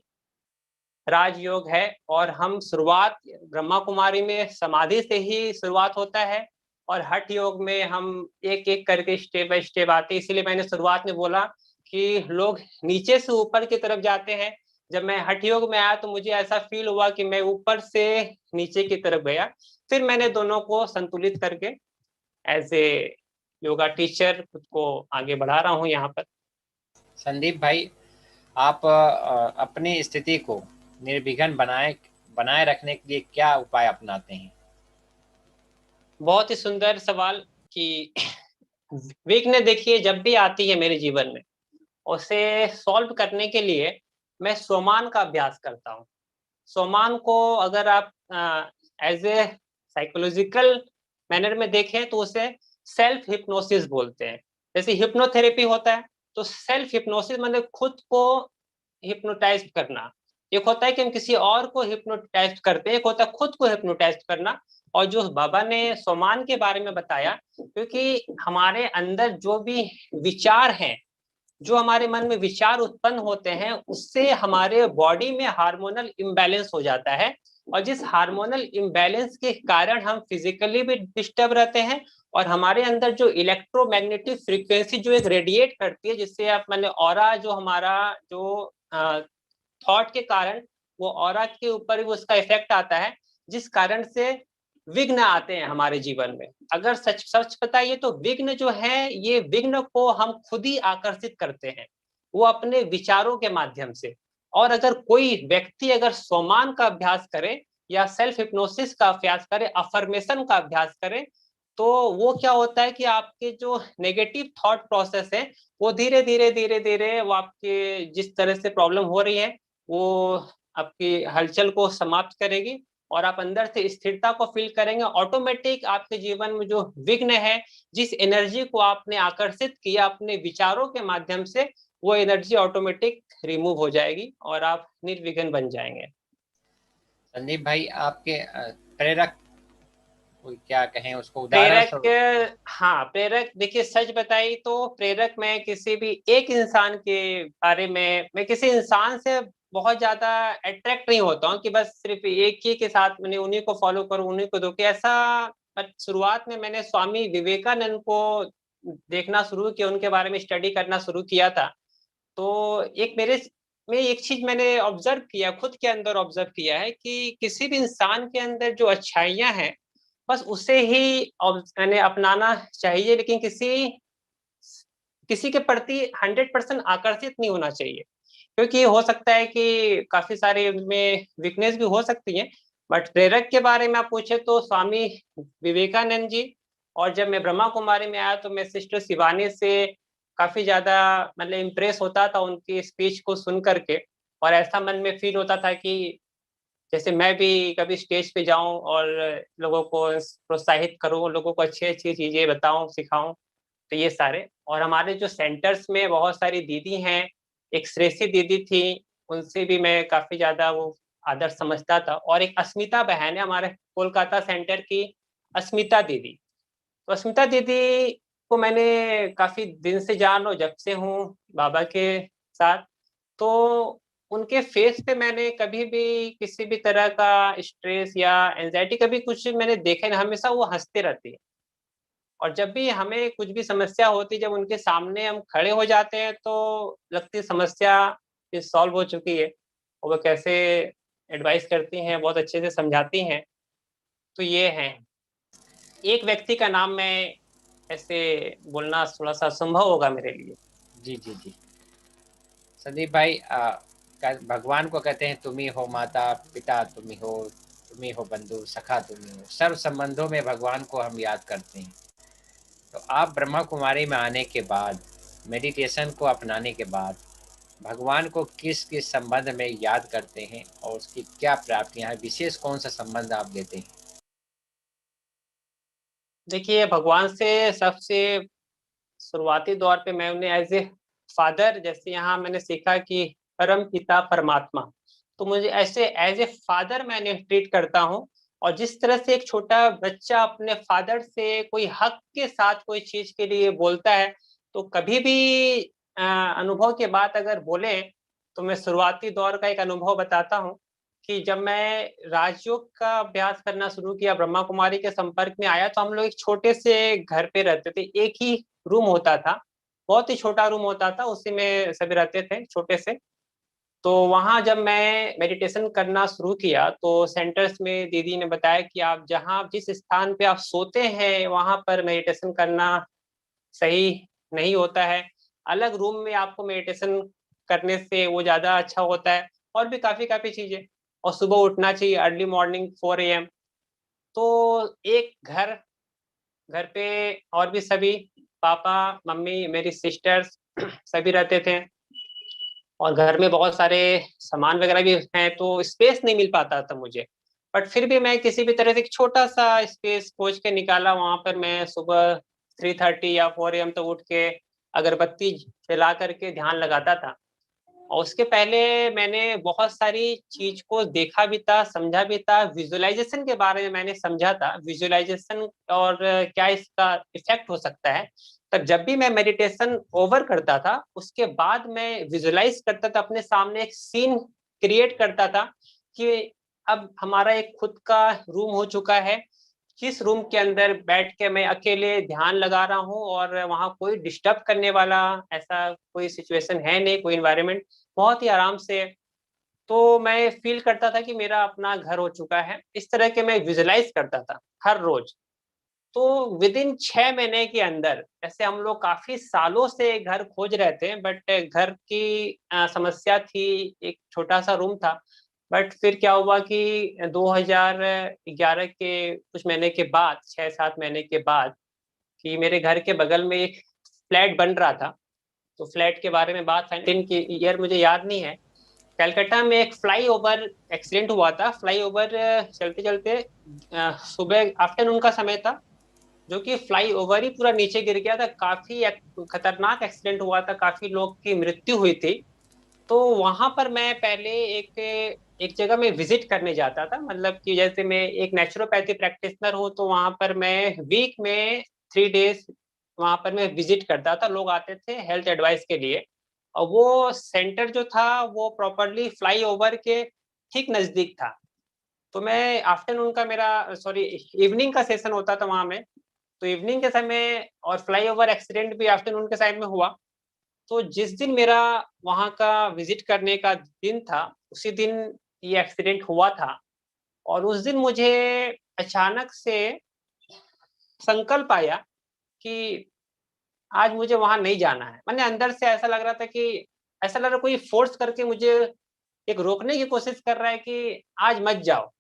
राजयोग है। और हम शुरुआत ब्रह्मा कुमारी में समाधि से ही शुरुआत होता है और हठ योग में हम एक एक करके स्टेप बाय स्टेप आते हैं। इसीलिए मैंने शुरुआत में बोला कि लोग नीचे से ऊपर की तरफ जाते हैं। जब मैं हठ योग में आया तो मुझे ऐसा फील हुआ कि मैं ऊपर से नीचे की तरफ गया। फिर मैंने दोनों को संतुलित करके एज ए योगा टीचर खुद को आगे बढ़ा रहा हूँ यहाँ पर। संदीप भाई, आप अपनी स्थिति को निर्विघ्न बनाए रखने के लिए क्या उपाय अपनाते हैं? बहुत ही सुंदर सवाल कि विघ्न देखिए जब भी आती है मेरे जीवन में, उसे सॉल्व करने के लिए मैं स्वमान का अभ्यास करता हूँ। स्वमान को अगर आप एज ए साइकोलॉजिकल मैनर में देखें तो उसे सेल्फ हिप्नोसिस बोलते हैं। जैसे हिप्नोथेरेपी होता है, तो सेल्फ हिप्नोसिस मतलब खुद को हिप्नोटाइज करना। एक होता है कि हम किसी और को हिप्नोटाइज करते हैं, एक होता है खुद को हिप्नोटाइज करना। और जो बाबा ने सोमान के बारे में बताया, क्योंकि हमारे अंदर जो भी विचार हैं, जो हमारे मन में विचार उत्पन्न होते हैं, उससे हमारे बॉडी में हार्मोनल इम्बैलेंस हो जाता है। और जिस हार्मोनल इम्बैलेंस के कारण हम फिजिकली भी डिस्टर्ब रहते हैं, और हमारे अंदर जो इलेक्ट्रोमैग्नेटिक फ्रीक्वेंसी जो एक रेडिएट करती है, जिससे आप मैंने ऑरा जो हमारा जो थॉट के कारण वो ऑरा के ऊपर भी उसका इफेक्ट आता है, जिस कारण से विघ्न आते हैं हमारे जीवन में। अगर सच सच बताइए तो विघ्न जो है, ये विघ्न को हम खुद ही आकर्षित करते हैं, वो अपने विचारों के माध्यम से। और अगर कोई व्यक्ति अगर सोमान का अभ्यास करे या सेल्फ हिप्नोसिस का अभ्यास करे, अफर्मेशन का अभ्यास करे, तो वो क्या होता है कि आपके जो नेगेटिव थॉट प्रोसेस है, वो धीरे धीरे धीरे धीरे वो आपके जिस तरह से प्रॉब्लम हो रही है, वो आपकी हलचल को समाप्त करेगी, और आप अंदर से स्थिरता को फील करेंगे। ऑटोमेटिक आपके जीवन में जो विघ्न है, जिस एनर्जी को आपने आकर्षित किया अपने विचारों के माध्यम से, वो एनर्जी ऑटोमेटिक रिमूव हो जाएगी और आप निर्विघ्न बन जाएंगे। संदीप भाई, आपके प्रेरक, कोई क्या कहें उसको, उदाहरण स्वरूप? प्रेरक, हाँ प्रेरक देखिए, सच बताई तो प्रेरक मैं किसी भी एक इंसान के बारे में, मैं किसी इंसान से बहुत ज्यादा अट्रैक्ट नहीं होता हूँ कि बस सिर्फ एक ही के साथ मैंने उन्हीं को फॉलो करूँ, उन्हीं को दो, कि ऐसा। बट शुरुआत में मैंने स्वामी विवेकानंद को देखना शुरू किया, उनके बारे में स्टडी करना शुरू किया था। तो एक मेरे में एक चीज मैंने ऑब्जर्व किया, खुद के अंदर ऑब्जर्व किया है कि किसी भी इंसान के अंदर जो अच्छाइयां हैं, बस उसे ही यानी अपनाना चाहिए, लेकिन किसी किसी के प्रति 100% आकर्षित नहीं होना चाहिए। क्योंकि हो सकता है कि काफी सारे उनमें वीकनेस भी हो सकती है। बट प्रेरक के बारे में आप पूछे तो स्वामी विवेकानंद जी। और जब मैं ब्रह्मा कुमारी में आया तो मैं सिस्टर शिवानी से काफी ज्यादा मतलब इम्प्रेस होता था उनकी स्पीच को सुन करके। और ऐसा मन में फील होता था कि जैसे मैं भी कभी स्टेज पे जाऊं और लोगों को प्रोत्साहित करूं, लोगों को अच्छी अच्छी चीजें बताऊं, सिखाऊं। तो ये सारे, और हमारे जो सेंटर्स में बहुत सारी दीदी हैं, एक श्रेषी दीदी थी, उनसे भी मैं काफी ज्यादा वो आदर समझता था। और एक अस्मिता बहन है हमारे कोलकाता सेंटर की, अस्मिता दीदी। तो अस्मिता दीदी को मैंने काफी दिन से जान लो, जब से हूँ बाबा के साथ। तो उनके फेस पे मैंने कभी भी किसी भी तरह का स्ट्रेस या एंजाइटी कभी कुछ मैंने देखा नहीं, हमेशा वो हंसते रहती है। और जब भी हमें कुछ भी समस्या होती, जब उनके सामने हम खड़े हो जाते हैं, तो लगती है समस्या सॉल्व हो चुकी है। और वो कैसे एडवाइस करती हैं, बहुत अच्छे से समझाती हैं। तो ये है एक व्यक्ति का नाम, मैं ऐसे बोलना थोड़ा सा असंभव होगा मेरे लिए। जी जी जी। संदीप भाई, भगवान को कहते हैं तुम ही हो माता पिता, तुम ही हो बंधु सखा, तुम ही हो, सर्व संबंधों में भगवान को हम याद करते हैं। तो आप ब्रह्मा कुमारी में आने के बाद, मेडिटेशन को अपनाने के बाद, भगवान को किस किस संबंध में याद करते हैं और उसकी क्या प्राप्तियां हैं? विशेष कौन सा संबंध आप देते हैं? देखिए, भगवान से सबसे शुरुआती दौर पे मैं उन्हें एज ए फादर, जैसे यहाँ मैंने सीखा कि परम पिता परमात्मा, तो मुझे ऐसे एज ए फादर मैंने ट्रीट करता हूँ। और जिस तरह से एक छोटा बच्चा अपने फादर से कोई हक के साथ कोई चीज के लिए बोलता है, तो कभी भी अनुभव के बाद अगर बोले, तो मैं शुरुआती दौर का एक अनुभव बताता हूँ कि जब मैं राजयोग का अभ्यास करना शुरू किया, ब्रह्मा कुमारी के संपर्क में आया, तो हम लोग एक छोटे से घर पे रहते थे, एक ही रूम होता था, बहुत ही छोटा रूम होता था, उसी में सभी रहते थे छोटे से। तो वहां जब मैं मेडिटेशन करना शुरू किया, तो सेंटर्स में दीदी ने बताया कि आप जहाँ जिस स्थान पे आप सोते हैं वहां पर मेडिटेशन करना सही नहीं होता है, अलग रूम में आपको मेडिटेशन करने से वो ज्यादा अच्छा होता है। और भी काफी काफी चीजें। और सुबह उठना चाहिए अर्ली मॉर्निंग 4 AM। तो एक घर पे और भी सभी, पापा, मम्मी, मेरी सिस्टर्स सभी रहते थे, और घर में बहुत सारे सामान वगैरह भी हैं, तो स्पेस नहीं मिल पाता था मुझे। बट फिर भी मैं किसी भी तरह से एक छोटा सा स्पेस खोज के निकाला। वहां पर मैं सुबह 3:30 या 4 AM तक उठ के अगरबत्ती जला करके ध्यान लगाता था। और उसके पहले मैंने बहुत सारी चीज को देखा भी था, समझा भी था। विजुअलाइजेशन के बारे में मैंने समझा था, विजुअलाइजेशन और क्या इसका इफेक्ट हो सकता है। तब जब भी मैं मेडिटेशन ओवर करता था, उसके बाद मैं विजुअलाइज करता था, अपने सामने एक सीन क्रिएट करता था कि अब हमारा एक खुद का रूम हो चुका है, जिस रूम के अंदर बैठ के मैं अकेले ध्यान लगा रहा हूँ, और वहाँ कोई डिस्टर्ब करने वाला ऐसा कोई सिचुएशन है नहीं, कोई इन्वायरमेंट बहुत ही आराम से। तो मैं फील करता था कि मेरा अपना घर हो चुका है। इस तरह के मैं विजुलाइज करता था हर रोज। तो विद इन 6 महीने के अंदर, ऐसे हम लोग काफी सालों से घर खोज रहे थे, बट घर की समस्या थी, एक छोटा सा रूम था। बट फिर क्या हुआ कि 2011 के कुछ महीने के बाद, 6-7 महीने के बाद, कि मेरे घर के बगल में एक फ्लैट बन रहा था। तो फ्लैट के बारे में बात है, दिन की ईयर मुझे याद नहीं है। कलकत्ता में एक फ्लाईओवर एक्सीडेंट हुआ था। फ्लाईओवर चलते चलते सुबह आफ्टरनून का समय था, जो कि फ्लाईओवर ही पूरा नीचे गिर गया था। काफी खतरनाक एक्सीडेंट हुआ था, काफी लोग की मृत्यु हुई थी। तो वहां पर मैं पहले एक एक जगह में विजिट करने जाता था, मतलब कि जैसे मैं एक नेचुरोपैथी प्रैक्टिशनर हूँ, तो वहां पर मैं वीक में 3 डेज वहां पर मैं विजिट करता था। लोग आते थे हेल्थ एडवाइस के लिए। और वो सेंटर जो था वो प्रॉपरली फ्लाईओवर के ठीक नजदीक था। तो मैं आफ्टरनून का मेरा सॉरी इवनिंग का सेशन होता था वहां में। तो इवनिंग के समय, और फ्लाईओवर एक्सीडेंट भी आफ्टरनून के साइड में हुआ। तो जिस दिन मेरा वहां का विजिट करने का दिन था, उसी दिन ये एक्सीडेंट हुआ था। और उस दिन मुझे अचानक से संकल्प आया कि आज मुझे वहां नहीं जाना है। मैंने अंदर से ऐसा लग रहा था कि, ऐसा लग रहा कोई फोर्स करके मुझे एक रोकने की कोशिश कर रहा है कि आज मत जाओ।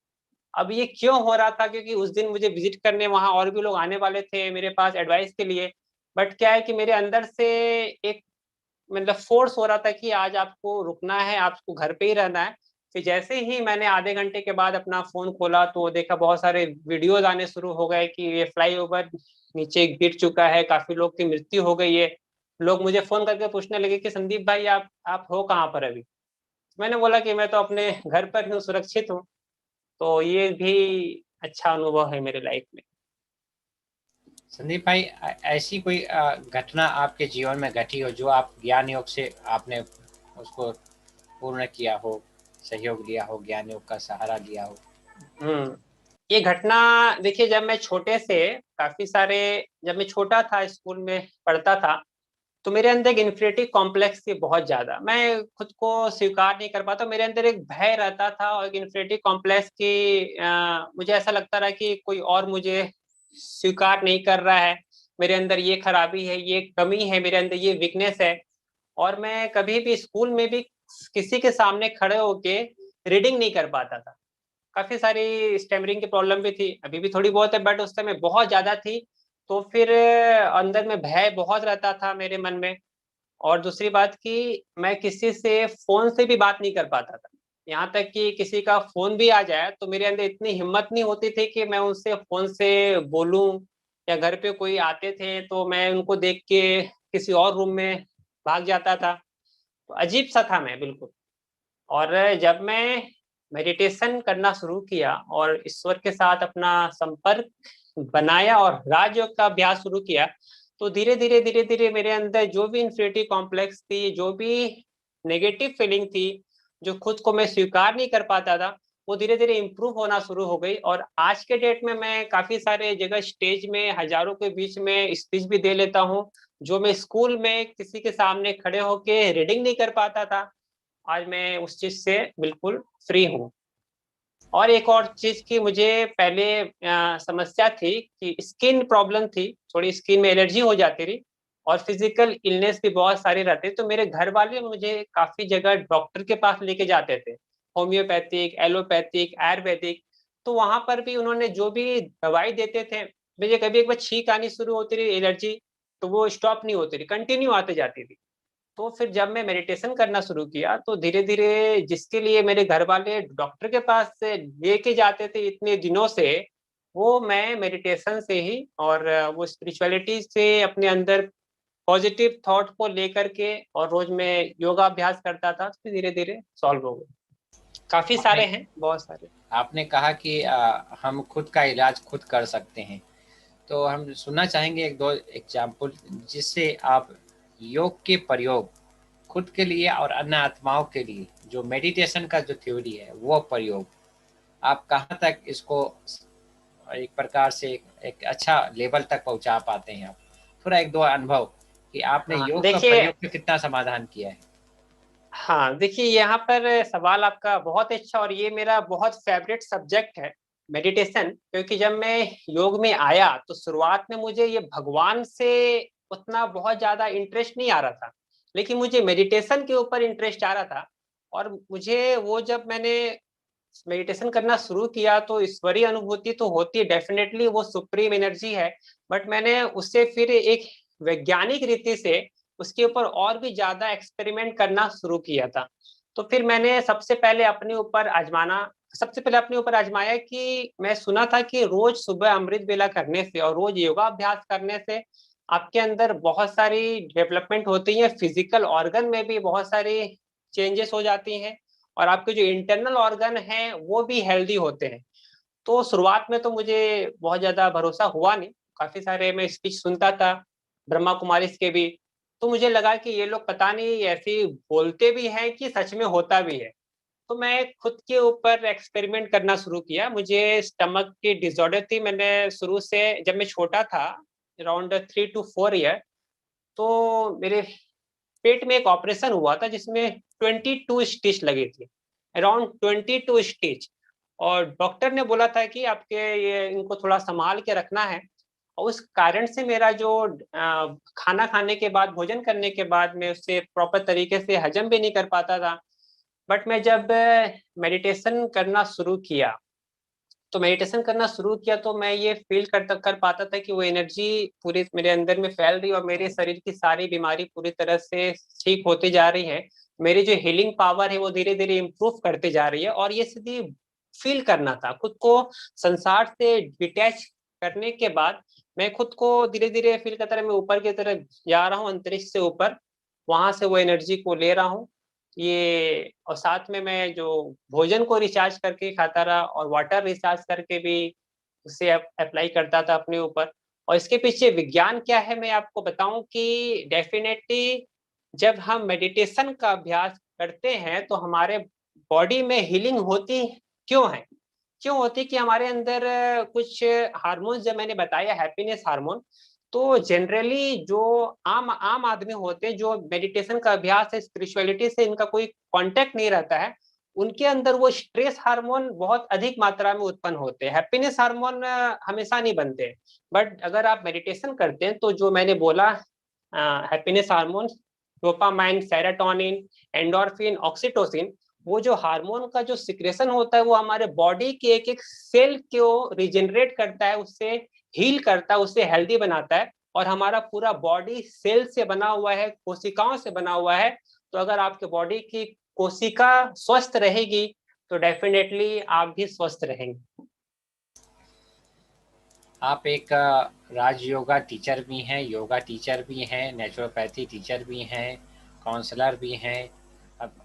अब ये क्यों हो रहा था, क्योंकि उस दिन मुझे विजिट करने वहां और भी लोग आने वाले थे मेरे पास एडवाइस के लिए। बट क्या है कि मेरे अंदर से एक, मतलब फोर्स हो रहा था कि आज आपको रुकना है, आपको घर पे ही रहना है। फिर जैसे ही मैंने आधे घंटे के बाद अपना फोन खोला, तो देखा बहुत सारे वीडियोज आने शुरू हो गए कि ये फ्लाईओवर नीचे गिर चुका है, काफी लोग की मृत्यु हो गई है। लोग मुझे फोन करके पूछने लगे कि संदीप भाई, आप हो कहाँ पर अभी। मैंने बोला कि मैं तो अपने घर पर हूँ, सुरक्षित हूँ। तो ये भी अच्छा अनुभव है मेरे लाइफ में। संदीप भाई, ऐसी कोई घटना आपके जीवन में घटी हो जो आप ज्ञान योग से आपने उसको पूर्ण किया हो, सहयोग लिया हो, ज्ञान योग का सहारा लिया हो? हम्म ये घटना, देखिए, जब मैं छोटे से काफी सारे, जब मैं छोटा था स्कूल में पढ़ता था, तो मेरे अंदर एक इन्फिनिटी कॉम्प्लेक्स थी बहुत ज्यादा। मैं खुद को स्वीकार नहीं कर पाता, मेरे अंदर एक भय रहता था और एक इन्फिनिटी कॉम्प्लेक्स की मुझे ऐसा लगता रहा कि कोई और मुझे स्वीकार नहीं कर रहा है। मेरे अंदर ये खराबी है, ये कमी है, मेरे अंदर ये वीकनेस है। और मैं कभी भी स्कूल में भी किसी के सामने खड़े होके रीडिंग नहीं कर पाता था। काफी सारी स्टैमरिंग की प्रॉब्लम भी थी, अभी भी थोड़ी बहुत है, बट उस समय बहुत ज्यादा थी। तो फिर अंदर में भय बहुत रहता था मेरे मन में। और दूसरी बात कि मैं किसी से फोन से भी बात नहीं कर पाता था। यहाँ तक कि किसी का फोन भी आ जाए तो मेरे अंदर इतनी हिम्मत नहीं होती थी कि मैं उनसे फोन से बोलूं। या घर पे कोई आते थे तो मैं उनको देख के किसी और रूम में भाग जाता था। तो अजीब सा था मैं, बिल्कुल। और जब मैं मेडिटेशन करना शुरू किया और ईश्वर के साथ अपना संपर्क बनाया और राजयोग का अभ्यास शुरू किया, तो धीरे धीरे मेरे अंदर जो भी इन्फिनिटी कॉम्प्लेक्स थी, जो भी नेगेटिव फीलिंग थी, जो खुद को मैं स्वीकार नहीं कर पाता था, वो धीरे धीरे इम्प्रूव होना शुरू हो गई। और आज के डेट में मैं काफी सारे जगह स्टेज में हजारों के बीच में स्पीच भी दे लेता हूँ, जो मैं स्कूल में किसी के सामने खड़े होके रीडिंग नहीं कर पाता था। आज मैं उस चीज से बिल्कुल फ्री हूँ। और एक और चीज की मुझे पहले समस्या थी कि स्किन प्रॉब्लम थी, थोड़ी स्किन में एलर्जी हो जाती थी। और फिजिकल इलनेस भी बहुत सारी रहती, तो मेरे घर वाले मुझे काफी जगह डॉक्टर के पास लेके जाते थे। Homeopathic, allopathic, Ayurvedic. तो वहां पर भी उन्होंने जो भी दवाई देते थे, मुझे कभी एक बार छींक आनी शुरू होती रही, एलर्जी, तो वो स्टॉप नहीं होती रही, कंटिन्यू आते जाती थी। तो फिर जब मैं मेडिटेशन करना शुरू किया तो धीरे धीरे, जिसके लिए मेरे घर वाले डॉक्टर के पास से लेके जाते थे इतने दिनों से, वो मैं मेडिटेशन से ही और वो स्पिरिचुअलिटी से अपने अंदर पॉजिटिव थॉट को लेकर के, और रोज मैं योगा अभ्यास करता था, तो धीरे धीरे सॉल्व हो गए। काफी सारे आपने हैं, बहुत सारे। आपने कहा कि हम खुद का इलाज खुद कर सकते हैं, तो हम सुनना चाहेंगे एक दो एग्जाम्पल जिससे आप योग के प्रयोग खुद के लिए और अन्य आत्माओं के लिए, जो मेडिटेशन का जो थ्योरी है वो प्रयोग आप कहाँ तक इसको एक प्रकार से एक अच्छा लेवल तक पहुंचा पाते हैं आप। थोड़ा एक दो अनुभव कि आपने हाँ योग का देखिए, प्रयोग से कितना समाधान किया है। हाँ देखिए, यहाँ पर सवाल आपका बहुत अच्छा, और ये मेरा बहुत फेवरेट सब्जेक्ट है, मेडिटेशन। क्योंकि जब मैं योग में आया तो शुरुआत में मुझे ये भगवान से उतना बहुत ज्यादा इंटरेस्ट नहीं आ रहा था, लेकिन मुझे मेडिटेशन के ऊपर इंटरेस्ट आ रहा था। और मुझे वो, जब मैंने मेडिटेशन करना शुरू किया तो ईश्वरीय अनुभूति तो होती है डेफिनेटली, वो सुप्रीम एनर्जी है। बट मैंने उससे फिर एक वैज्ञानिक रीति से उसके ऊपर और भी ज्यादा एक्सपेरिमेंट करना शुरू किया था। तो फिर मैंने सबसे पहले अपने ऊपर आजमाया कि मैं सुना था कि रोज सुबह अमृत वेला करने से और रोज योगा अभ्यास करने से आपके अंदर बहुत सारी डेवलपमेंट होती है, फिजिकल ऑर्गन में भी बहुत सारी चेंजेस हो जाती हैं, और आपके जो इंटरनल ऑर्गन हैं वो भी हेल्दी होते हैं। तो शुरुआत में तो मुझे बहुत ज्यादा भरोसा हुआ नहीं, काफी सारे मैं स्पीच सुनता था ब्रह्मा कुमारीज के भी, तो मुझे लगा कि ये लोग पता नहीं ऐसे बोलते भी हैं कि सच में होता भी है। तो मैं खुद के ऊपर एक्सपेरिमेंट करना शुरू किया। मुझे स्टमक की डिसऑर्डर थी, मैंने शुरू से, जब मैं छोटा था, अराउंड 3 to 4 ईयर, तो मेरे पेट में एक ऑपरेशन हुआ था जिसमें 22 स्टिच लगी थी, अराउंड 22 स्टिच। और डॉक्टर ने बोला था कि आपके ये इनको थोड़ा संभाल के रखना है। और उस कारण से मेरा जो खाना खाने के बाद, भोजन करने के बाद, मैं उससे प्रॉपर तरीके से हजम भी नहीं कर पाता था। बट मैं जब मेडिटेशन करना शुरू किया, तो मैं ये फील कर पाता था कि वो एनर्जी पूरे मेरे अंदर में फैल रही है, और मेरे शरीर की सारी बीमारी पूरी तरह से ठीक होती जा रही है। मेरी जो हीलिंग पावर है वो धीरे धीरे इम्प्रूव करते जा रही है, और ये सीधी फील करना था खुद को संसार से डिटैच करने के बाद। मैं खुद को धीरे धीरे फील करता रहा, मैं ऊपर की तरफ जा रहा हूँ, अंतरिक्ष से ऊपर, वहां से वो एनर्जी को ले रहा हूँ ये। और साथ में मैं जो भोजन को रिचार्ज करके खाता रहा, और वाटर रिचार्ज करके भी उसे अप्लाई करता था अपने ऊपर। और इसके पीछे विज्ञान क्या है मैं आपको बताऊं कि डेफिनेटली जब हम मेडिटेशन का अभ्यास करते हैं तो हमारे बॉडी में हीलिंग होती क्यों है, क्यों होती कि हमारे अंदर कुछ हार्मोन्स, जब मैंने बताया हैप्पीनेस हार्मोन, तो जनरली जो आम आम आदमी होते हैं, जो मेडिटेशन का अभ्यास है, स्पिरिचुअलिटी से इनका कोई कांटेक्ट नहीं रहता है, उनके अंदर वो स्ट्रेस हार्मोन बहुत अधिक मात्रा में उत्पन्न होते हैं, हैप्पीनेस हार्मोन हमेशा नहीं बनते। बट अगर आप मेडिटेशन करते हैं तो जो मैंने बोला, happiness hormone, dopamine, serotonin, endorphin, oxytocin, वो जो हार्मोन का जो सिक्रेशन होता है वो हमारे बॉडी के एक एक सेल को रिजेनरेट करता है, उससे हील करता है, उससे हेल्दी बनाता है। और हमारा पूरा बॉडी सेल से बना हुआ है, कोशिकाओं से बना हुआ है। तो अगर आपके बॉडी की कोशिका स्वस्थ रहेगी तो डेफिनेटली आप भी स्वस्थ रहेंगे। आप एक राज योगा टीचर भी हैं, योगा टीचर भी हैं, नेचुरोपैथी टीचर भी हैं, काउंसलर भी हैं।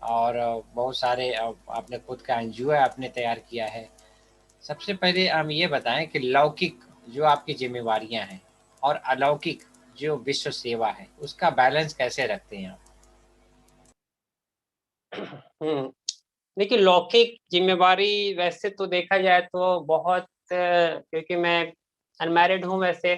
और बहुत सारे आपने खुद का एनजीओ आपने तैयार किया है। सबसे पहले हम ये बताएं कि लौकिक जो आपकी जिम्मेवारियां हैं और अलौकिक जो विश्व सेवा है, उसका बैलेंस कैसे रखते हैं आप? देखिए, लौकिक जिम्मेवारी वैसे तो देखा जाए तो बहुत, क्योंकि मैं अनमैरिड हूँ वैसे,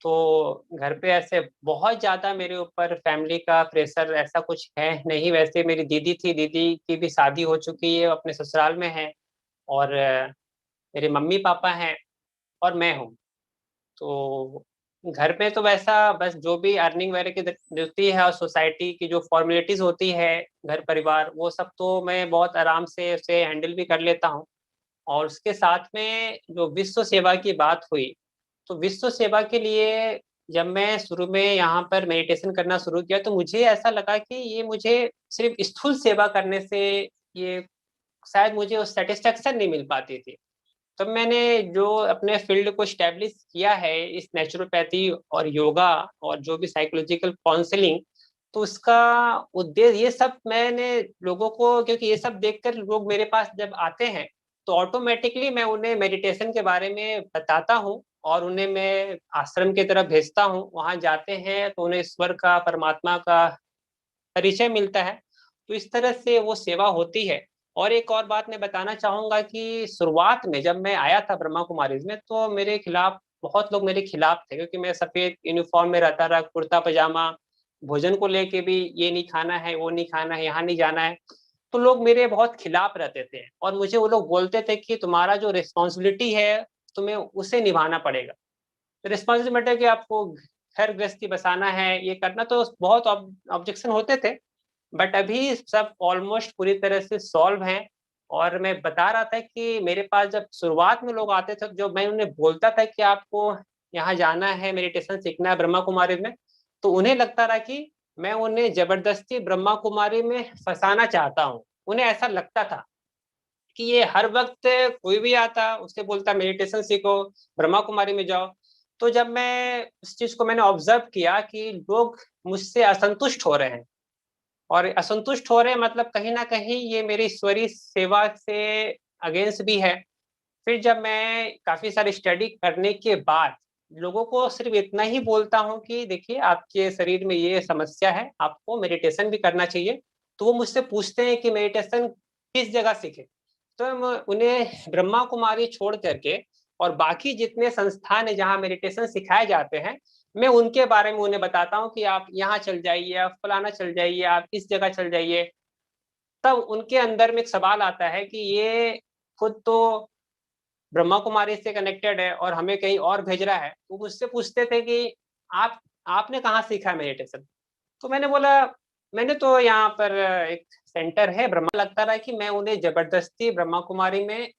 तो घर पे ऐसे बहुत ज्यादा मेरे ऊपर फैमिली का प्रेशर ऐसा कुछ है नहीं। वैसे मेरी दीदी थी, दीदी की भी शादी हो चुकी है, अपने ससुराल में है। और मेरे मम्मी पापा हैं, और मैं हूँ। तो घर में तो वैसा बस जो भी अर्निंग वगैरह की होती है और सोसाइटी की जो फॉर्मेलिटीज होती है, घर परिवार, वो सब तो मैं बहुत आराम से उसे हैंडल भी कर लेता हूँ। और उसके साथ में जो विश्व सेवा की बात हुई, तो विश्व सेवा के लिए जब मैं शुरू में यहाँ पर मेडिटेशन करना शुरू किया, तो मुझे ऐसा लगा कि ये मुझे सिर्फ स्थूल सेवा करने से ये शायद मुझे उस सेटिस्फेक्शन नहीं मिल पाती थी। तब मैंने जो अपने फील्ड को स्टैब्लिश किया है इस नेचुरोपैथी और योगा और जो भी साइकोलॉजिकल काउंसलिंग, तो उसका उद्देश्य ये सब मैंने लोगों को, क्योंकि ये सब देखकर लोग मेरे पास जब आते हैं तो ऑटोमेटिकली मैं उन्हें मेडिटेशन के बारे में बताता हूँ और उन्हें मैं आश्रम की तरफ भेजता हूँ। वहां जाते हैं तो उन्हें ईश्वर का, परमात्मा का परिचय मिलता है। तो इस तरह से वो सेवा होती है। और एक और बात मैं बताना चाहूंगा कि शुरुआत में जब मैं आया था ब्रह्मा कुमारीज में, तो मेरे खिलाफ बहुत लोग मेरे खिलाफ थे, क्योंकि मैं सफेद यूनिफॉर्म में रहता रहा, कुर्ता पजामा, भोजन को लेके भी ये नहीं खाना है, वो नहीं खाना है, यहाँ नहीं जाना है। तो लोग मेरे बहुत खिलाफ रहते थे और मुझे वो लोग बोलते थे कि तुम्हारा जो रिस्पॉन्सिबिलिटी है तुम्हें उसे निभाना पड़ेगा। रिस्पॉन्सिबिलिटी कि आपको घर गृहस्थी बसाना है, ये करना, तो बहुत ऑब्जेक्शन होते थे। बट अभी सब ऑलमोस्ट पूरी तरह से सॉल्व हैं। और मैं बता रहा था कि मेरे पास जब शुरुआत में लोग आते थे, जो मैं उन्हें बोलता था कि आपको यहाँ जाना है, मेडिटेशन सीखना है ब्रह्मा कुमारी में, तो उन्हें लगता रहा कि मैं उन्हें जबरदस्ती ब्रह्मा कुमारी में फंसाना चाहता हूँ। उन्हें ऐसा लगता था कि ये हर वक्त कोई भी आता उससे बोलता मेडिटेशन सीखो, ब्रह्मा कुमारी में जाओ। तो जब मैं इस चीज को मैंने ऑब्जर्व किया कि लोग मुझसे असंतुष्ट हो रहे हैं, और असंतुष्ट हो रहे हैं मतलब कहीं ना कहीं ये मेरी ईश्वरीय सेवा से अगेंस्ट भी है। फिर जब मैं काफी सारी स्टडी करने के बाद लोगों को सिर्फ इतना ही बोलता हूँ कि देखिए आपके शरीर में ये समस्या है, आपको मेडिटेशन भी करना चाहिए, तो वो मुझसे पूछते हैं कि मेडिटेशन किस जगह सीखे। तो मैं उन्हें ब्रह्मा कुमारी छोड़ करके और बाकी जितने संस्थान है जहाँ मेडिटेशन सिखाए जाते हैं, मैं उनके बारे में उन्हें बताता हूँ कि आप यहाँ चल जाइए, आप फलाना चल जाइए, आप इस जगह चल जाइए। तब उनके अंदर में एक सवाल आता है कि ये खुद तो ब्रह्मा कुमारी से कनेक्टेड है और हमें कहीं और भेज रहा है। वो मुझसे पूछते थे कि आप आपने कहाँ सीखा मेडिटेशन। तो मैंने बोला मैंने तो यहाँ पर एक सेंटर है ब्रह्मा। लगता रहा कि मैं उन्हें जबरदस्ती ब्रह्मा कुमारी में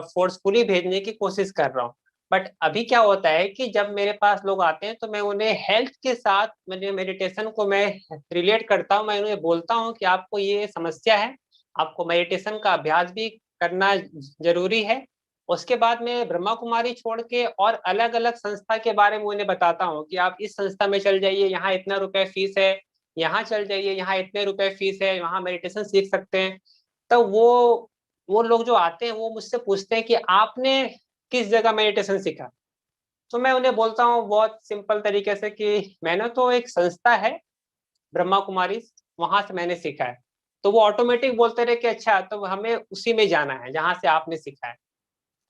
फोर्सफुली भेजने की कोशिश कर रहा हूँ। बट अभी क्या होता है कि जब मेरे पास लोग आते हैं तो मैं उन्हें हेल्थ के साथ मैंने मेडिटेशन को मैं रिलेट करता हूँ। मैं उन्हें बोलता हूँ कि आपको ये समस्या है, आपको मेडिटेशन का अभ्यास भी करना जरूरी है। उसके बाद मैं ब्रह्मा कुमारी छोड़ के और अलग अलग संस्था के बारे में उन्हें बताता हूँ कि आप इस संस्था में चल जाइए, यहाँ इतना रुपए फीस है, यहाँ चल जाइए, यहाँ इतने रुपए फीस है, वहाँ मेडिटेशन सीख सकते हैं। तो वो लोग जो आते हैं वो मुझसे पूछते हैं कि आपने किस जगह मेडिटेशन सीखा। तो मैं उन्हें बोलता हूँ बहुत सिंपल तरीके से कि मैंने तो एक संस्था है ब्रह्मा कुमारी, वहां से मैंने सीखा है। तो वो ऑटोमेटिक बोलते रहे कि अच्छा तो हमें उसी में जाना है जहां से आपने सीखा है।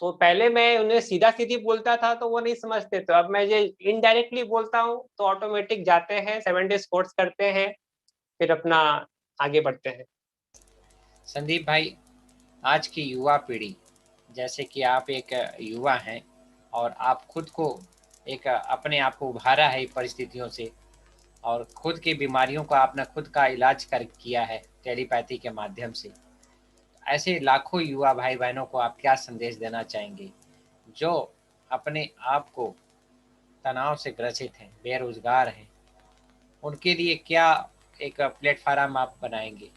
तो पहले मैं उन्हें सीधा सीधी बोलता था तो वो नहीं समझते, तो अब मैं ये इनडायरेक्टली बोलता हूँ तो ऑटोमेटिक जाते हैं, 7 डेज कोर्स करते हैं, फिर अपना आगे बढ़ते हैं। संदीप भाई, आज की युवा पीढ़ी, जैसे कि आप एक युवा हैं और आप खुद को एक अपने आप को उभारा है परिस्थितियों से, और खुद की बीमारियों का आपने खुद का इलाज कर किया है टेलीपैथी के माध्यम से। ऐसे लाखों युवा भाई बहनों को आप क्या संदेश देना चाहेंगे जो अपने आप को तनाव से ग्रसित हैं, बेरोजगार हैं? उनके लिए क्या एक प्लेटफार्म आप बनाएंगे?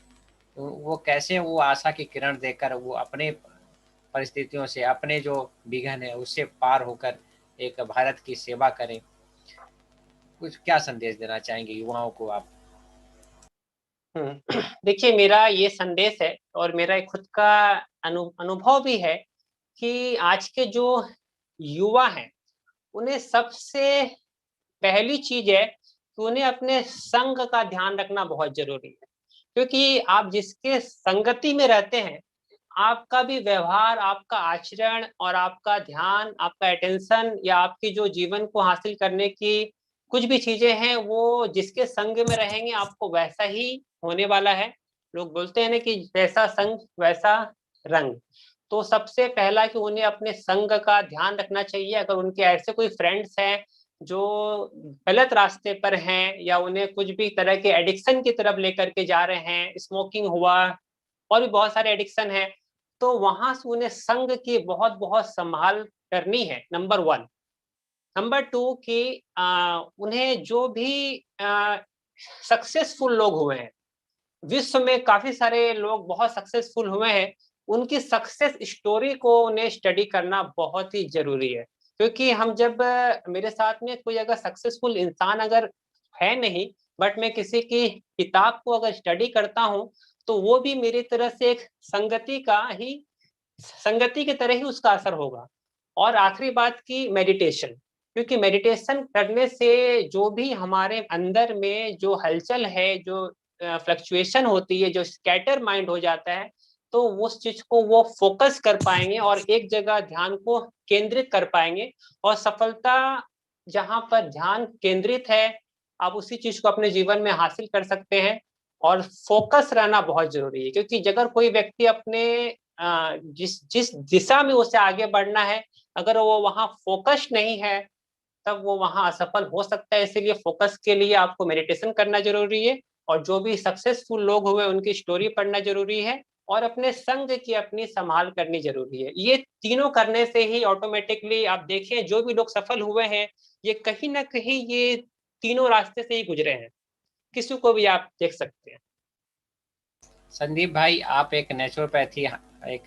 तो वो कैसे वो आशा की किरण देकर वो अपने परिस्थितियों से, अपने जो विघन है उससे पार होकर एक भारत की सेवा करें? कुछ क्या संदेश देना चाहेंगे युवाओं को आप? देखिए मेरा ये संदेश है और मेरा एक खुद का अनुभव भी है कि आज के जो युवा हैं उन्हें सबसे पहली चीज है कि उन्हें अपने संग का ध्यान रखना बहुत जरूरी है। क्योंकि आप जिसके संगति में रहते हैं, आपका भी व्यवहार, आपका आचरण और आपका ध्यान, आपका अटेंशन या आपकी जो जीवन को हासिल करने की कुछ भी चीजें हैं, वो जिसके संग में रहेंगे आपको वैसा ही होने वाला है। लोग बोलते हैं ना कि जैसा संग वैसा रंग। तो सबसे पहला कि उन्हें अपने संग का ध्यान रखना चाहिए। अगर उनके ऐसे कोई फ्रेंड्स हैं जो गलत रास्ते पर हैं या उन्हें कुछ भी तरह के एडिक्शन की तरफ लेकर के जा रहे हैं, स्मोकिंग हुआ और भी बहुत सारे एडिक्शन है, तो वहां से उन्हें संग की बहुत बहुत संभाल करनी है, नंबर 1। नंबर 2 कि उन्हें जो भी सक्सेसफुल लोग हुए हैं, विश्व में काफी सारे लोग बहुत सक्सेसफुल हुए हैं, उनकी सक्सेस स्टोरी को उन्हें स्टडी करना बहुत ही जरूरी है। क्योंकि हम जब मेरे साथ में कोई अगर सक्सेसफुल इंसान अगर है नहीं, बट मैं किसी की किताब को अगर स्टडी करता हूँ, तो वो भी मेरी तरह से एक संगति की तरह ही उसका असर होगा। और आखिरी बात की मेडिटेशन, क्योंकि मेडिटेशन करने से जो भी हमारे अंदर में जो हलचल है, जो फ्लक्चुएशन होती है, जो स्कैटर माइंड हो जाता है, तो उस चीज को वो फोकस कर पाएंगे और एक जगह ध्यान को केंद्रित कर पाएंगे। और सफलता जहां पर ध्यान केंद्रित है, आप उसी चीज को अपने जीवन में हासिल कर सकते हैं। और फोकस रहना बहुत जरूरी है, क्योंकि अगर कोई व्यक्ति अपने जिस जिस दिशा में उसे आगे बढ़ना है, अगर वो वहां फोकस नहीं है, तब वो वहां असफल हो सकता है। इसीलिए फोकस के लिए आपको मेडिटेशन करना जरूरी है, और जो भी सक्सेसफुल लोग हुए उनकी स्टोरी पढ़ना जरूरी है, और अपने संग की अपनी संभाल करनी जरूरी है। ये तीनों करने से ही ऑटोमेटिकली आप देखें, जो भी लोग सफल हुए हैं, ये कहीं ना कहीं ये तीनों रास्ते से ही गुजरे हैं। किसी को भी आप देख सकते हैं। संदीप भाई, आप एक नेचुरोपैथी, एक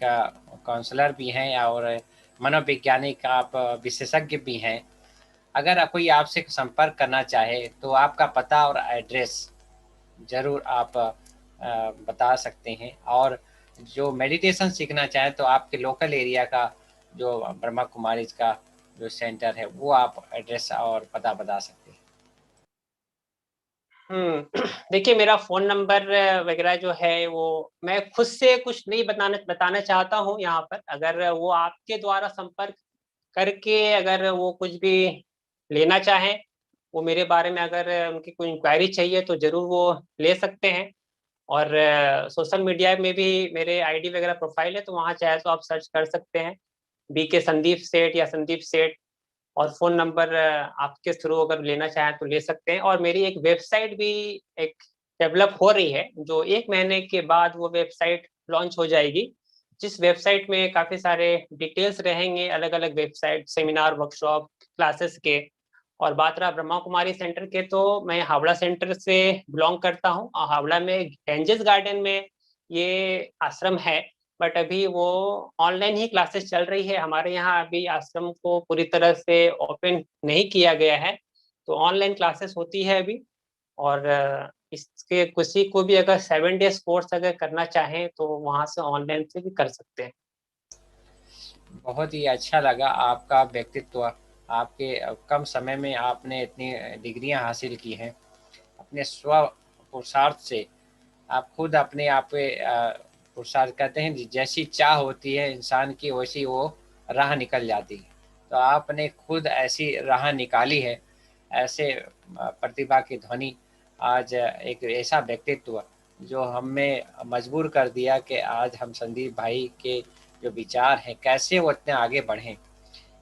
काउंसलर भी हैं और मनोवैज्ञानिक आप विशेषज्ञ भी हैं। अगर कोई आपसे संपर्क करना चाहे तो आपका पता और एड्रेस ज़रूर आप बता सकते हैं। और जो मेडिटेशन सीखना चाहे तो आपके लोकल एरिया का जो ब्रह्मा कुमारीज का जो सेंटर है, वो आप एड्रेस और पता बता सकते हैं। देखिए, मेरा फोन नंबर वगैरह जो है वो मैं खुद से कुछ नहीं बताना चाहता हूँ यहाँ पर। अगर वो आपके द्वारा संपर्क करके अगर वो कुछ भी लेना चाहें, वो मेरे बारे में अगर उनकी कोई इंक्वायरी चाहिए, तो जरूर वो ले सकते हैं। और सोशल मीडिया में भी मेरे आईडी वगैरह प्रोफाइल है, तो वहाँ चाहे तो आप सर्च कर सकते हैं, BK संदीप सेठ या संदीप सेठ। और फोन नंबर आपके थ्रू अगर लेना चाहें तो ले सकते हैं। और मेरी एक वेबसाइट भी एक डेवलप हो रही है, जो 1 महीने के बाद वो वेबसाइट लॉन्च हो जाएगी, जिस वेबसाइट में काफी सारे डिटेल्स रहेंगे, अलग अलग वेबसाइट, सेमिनार, वर्कशॉप, क्लासेस के। और बात रहा ब्रह्मा कुमारी सेंटर के, तो मैं हावड़ा सेंटर से बिलोंग करता हूँ, और हावड़ा में गेंजेस गार्डन में ये आश्रम है। बट अभी वो ऑनलाइन ही क्लासेस चल रही है हमारे यहाँ। अभी आश्रम को पूरी तरह से ओपन नहीं किया गया है, तो ऑनलाइन क्लासेस होती है अभी। और इसके किसी को भी अगर 7 डेज कोर्स अगर करना चाहें, तो वहाँ से ऑनलाइन से भी कर सकते हैं। बहुत ही अच्छा लगा आपका व्यक्तित्व। आपके कम समय में आपने इतनी डिग्रियां हासिल की हैं। अपने स्व पुरुषार्थ से आप खुद अपने आप पे पुरुषार्थ कहते हैं, जैसी चाह होती है इंसान की, वैसी वो राह निकल जाती है। तो आपने खुद ऐसी राह निकाली है। ऐसे प्रतिभा की ध्वनि, आज एक ऐसा व्यक्तित्व जो हमें मजबूर कर दिया कि आज हम संदीप भाई के जो विचार हैं, कैसे वो इतने आगे बढ़े,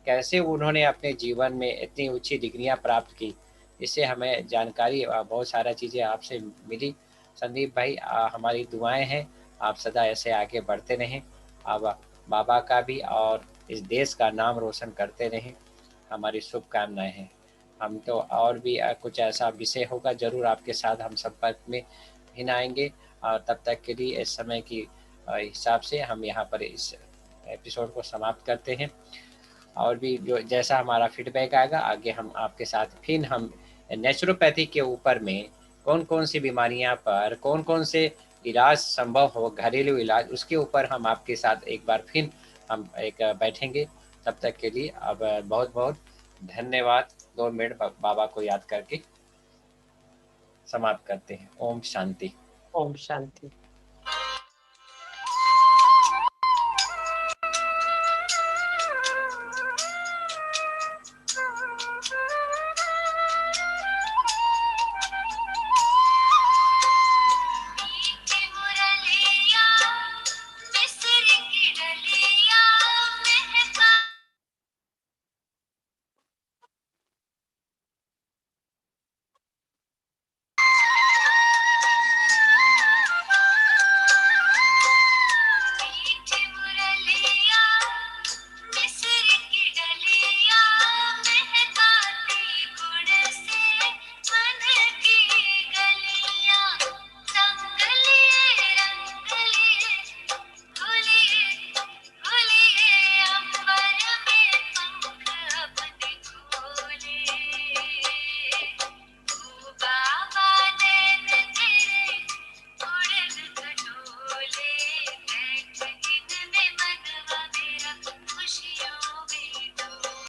कैसे उन्होंने अपने जीवन में इतनी ऊंची डिग्रियां प्राप्त की। इससे हमें जानकारी बहुत सारा चीज़ें आपसे मिली। संदीप भाई, हमारी दुआएं हैं आप सदा ऐसे आगे बढ़ते रहें। अब बाबा का भी और इस देश का नाम रोशन करते रहें, हमारी शुभकामनाएं हैं। हम तो और भी कुछ ऐसा विषय होगा ज़रूर आपके साथ हम संपर्क में फिर आएंगे। और तब तक के लिए इस समय की हिसाब से हम यहाँ पर इस एपिसोड को समाप्त करते हैं। और भी जो जैसा हमारा फीडबैक आएगा, आगे हम आपके साथ फिर हम नेचुरोपैथी के ऊपर में कौन कौन सी बीमारियां पर कौन कौन से इलाज संभव हो, घरेलू इलाज, उसके ऊपर हम आपके साथ एक बार फिर हम एक बैठेंगे। तब तक के लिए अब बहुत बहुत धन्यवाद। 2 मिनट बाबा को याद करके समाप्त करते हैं। ओम शांति। ओम शांति।